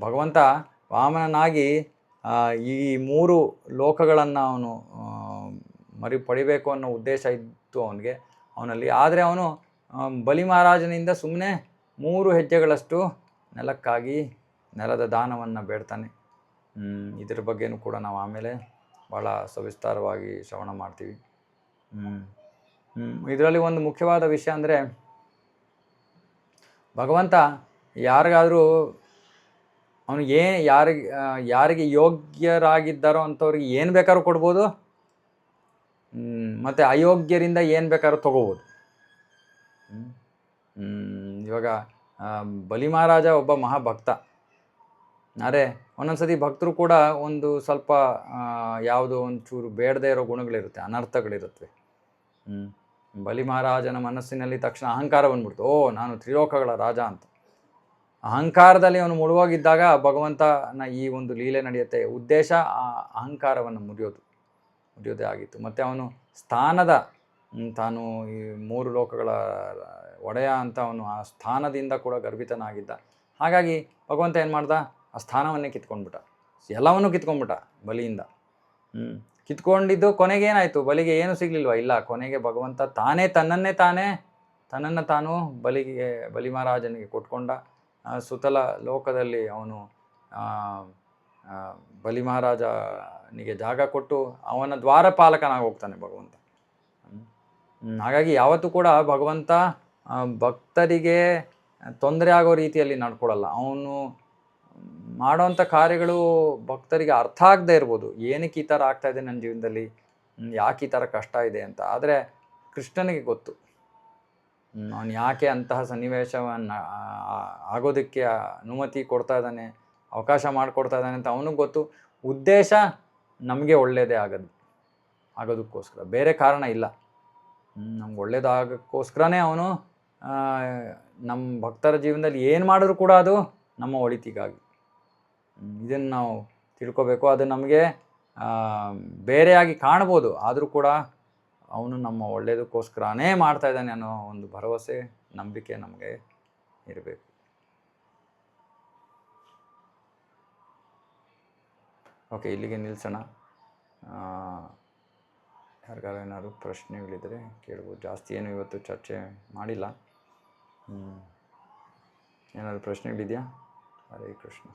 ಭಗವಂತ ವಾಮನನಾಗಿ ಈ 3 ಲೋಕಗಳನ್ನು ಅವನು ಪಡಿಬೇಕು ಅನ್ನೋ ಉದ್ದೇಶ ಇತ್ತು ಅವನಿಗೆ, ಅವನಲ್ಲಿ. ಆದರೆ ಅವನು ಬಲಿ ಮಹಾರಾಜನಿಂದ ಸುಮ್ಮನೆ 3 ಹೆಜ್ಜೆಗಳಷ್ಟು ನೆಲಕ್ಕಾಗಿ ನೆಲದ ದಾನವನ್ನು ಬೇಡ್ತಾನೆ. ಇದ್ರ ಬಗ್ಗೆನೂ ಕೂಡ ನಾವು ಆಮೇಲೆ ಭಾಳ ಸವಿಸ್ತಾರವಾಗಿ ಶ್ರವಣ ಮಾಡ್ತೀವಿ. ಇದರಲ್ಲಿ ಒಂದು ಮುಖ್ಯವಾದ ವಿಷಯ ಅಂದರೆ, ಭಗವಂತ ಯಾರಿಗಾದರೂ ಅವನು ಯಾರಿಗೆ ಯೋಗ್ಯರಾಗಿದ್ದಾರೋ ಅಂಥವ್ರಿಗೆ ಏನು ಬೇಕಾದ್ರೂ ಕೊಡ್ಬೋದು, ಮತ್ತು ಅಯೋಗ್ಯರಿಂದ ಏನು ಬೇಕಾದ್ರೂ ತೊಗೋಬೋದು. ಇವಾಗ ಬಲಿ ಮಹಾರಾಜ ಒಬ್ಬ ಮಹಾಭಕ್ತ. ಆದರೆ ಒಂದೊಂದ್ಸತಿ ಭಕ್ತರು ಕೂಡ ಒಂದು ಸ್ವಲ್ಪ ಯಾವುದೋ ಒಂಚೂರು ಬೇಡದೇ ಇರೋ ಗುಣಗಳಿರುತ್ತೆ, ಅನರ್ಥಗಳಿರುತ್ತವೆ. ಬಲಿ ಮಹಾರಾಜನ ಮನಸ್ಸಿನಲ್ಲಿ ತಕ್ಷಣ ಅಹಂಕಾರ ಬಂದ್ಬಿಡ್ತು. ನಾನು ತ್ರಿಲೋಕಗಳ ರಾಜ ಅಂತ. ಅಹಂಕಾರದಲ್ಲಿ ಅವನು ಮುಳುವಾಗಿದ್ದಾಗ ಭಗವಂತನ ಈ ಒಂದು ಲೀಲೆ ನಡೆಯುತ್ತೆ. ಉದ್ದೇಶ ಆ ಅಹಂಕಾರವನ್ನು ಮುರಿಯೋದೇ ಆಗಿತ್ತು. ಮತ್ತು ಅವನು ಸ್ಥಾನದ ತಾನು ಈ 3 ಲೋಕಗಳ ಒಡೆಯ ಅಂತ ಅವನು ಆ ಸ್ಥಾನದಿಂದ ಕೂಡ ಗರ್ಭಿತನಾಗಿದ್ದ. ಹಾಗಾಗಿ ಭಗವಂತ ಏನು ಮಾಡ್ದ, ಆ ಸ್ಥಾನವನ್ನೇ ಕಿತ್ಕೊಂಡ್ಬಿಟ್ಟ, ಎಲ್ಲವನ್ನೂ ಕಿತ್ಕೊಂಡ್ಬಿಟ್ಟ ಬಲಿಯಿಂದ. ಕಿತ್ಕೊಂಡಿದ್ದು ಕೊನೆಗೇನಾಯಿತು, ಬಲಿಗೆ ಏನೂ ಸಿಗಲಿಲ್ವ? ಇಲ್ಲ, ಕೊನೆಗೆ ಭಗವಂತ ತನ್ನನ್ನು ತಾನು ಬಲಿ ಮಹಾರಾಜನಿಗೆ ಕೊಟ್ಕೊಂಡ. ಸುತಲ ಲೋಕದಲ್ಲಿ ಅವನು ಬಲಿ ಮಹಾರಾಜನಿಗೆ ಜಾಗ ಕೊಟ್ಟು ಅವನ ದ್ವಾರಪಾಲಕನಾಗಿ ಹೋಗ್ತಾನೆ ಭಗವಂತ. ಹಾಗಾಗಿ ಯಾವತ್ತೂ ಕೂಡ ಭಗವಂತ ಭಕ್ತರಿಗೆ ತೊಂದರೆ ಆಗೋ ರೀತಿಯಲ್ಲಿ ನಡ್ಕೊಳ್ಳಲ್ಲ. ಅವನು ಮಾಡೋವಂಥ ಕಾರ್ಯಗಳು ಭಕ್ತರಿಗೆ ಅರ್ಥ ಆಗದೆ ಇರ್ಬೋದು. ಏನಕ್ಕೆ ಈ ಥರ ಆಗ್ತಾಯಿದೆ ನನ್ನ ಜೀವನದಲ್ಲಿ, ಯಾಕೆ ಈ ಥರ ಕಷ್ಟ ಇದೆ ಅಂತ. ಆದರೆ ಕೃಷ್ಣನಿಗೆ ಗೊತ್ತು, ಅವನು ಯಾಕೆ ಅಂತಹ ಸನ್ನಿವೇಶವನ್ನು ಆಗೋದಕ್ಕೆ ಅನುಮತಿ ಕೊಡ್ತಾ ಇದ್ದಾನೆ, ಅವಕಾಶ ಮಾಡಿಕೊಡ್ತಾ ಇದ್ದಾನೆ ಅಂತ ಅವನಿಗೆ ಗೊತ್ತು. ಉದ್ದೇಶ ನಮಗೆ ಒಳ್ಳೆಯದೇ ಆಗೋದಕ್ಕೋಸ್ಕರ, ಬೇರೆ ಕಾರಣ ಇಲ್ಲ. ನಮ್ಗೆ ಒಳ್ಳೇದಾಗೋಕ್ಕೋಸ್ಕರನೇ ಅವನು ನಮ್ಮ ಭಕ್ತರ ಜೀವನದಲ್ಲಿ ಏನು ಮಾಡಿದ್ರು ಕೂಡ ಅದು ನಮ್ಮ ಒಳಿತಿಗಾಗಿ. ಇದನ್ನು ನಾವು ತಿಳ್ಕೊಬೇಕು. ಅದು ನಮಗೆ ಬೇರೆಯಾಗಿ ಕಾಣ್ಬೋದು, ಆದರೂ ಕೂಡ ಅವನು ನಮ್ಮ ಒಳ್ಳೆಯದಕ್ಕೋಸ್ಕರನೇ ಮಾಡ್ತಾ ಇದ್ದಾನೆ ಅನ್ನೋ ಒಂದು ಭರವಸೆ, ನಂಬಿಕೆ ನಮಗೆ ಇರಬೇಕು. ಓಕೆ, ಇಲ್ಲಿಗೆ ನಿಲ್ಲಿಸೋಣ. ಯಾರಿಗಾರು ಏನಾದ್ರು ಪ್ರಶ್ನೆಗಳಿದ್ದರೆ ಕೇಳ್ಬೋದು. ಜಾಸ್ತಿ ಏನು ಇವತ್ತು ಚರ್ಚೆ ಮಾಡಿಲ್ಲ. ಏನಾದರೂ ಪ್ರಶ್ನೆಗಳಿದೆಯಾ? ಹರೇ ಕೃಷ್ಣ.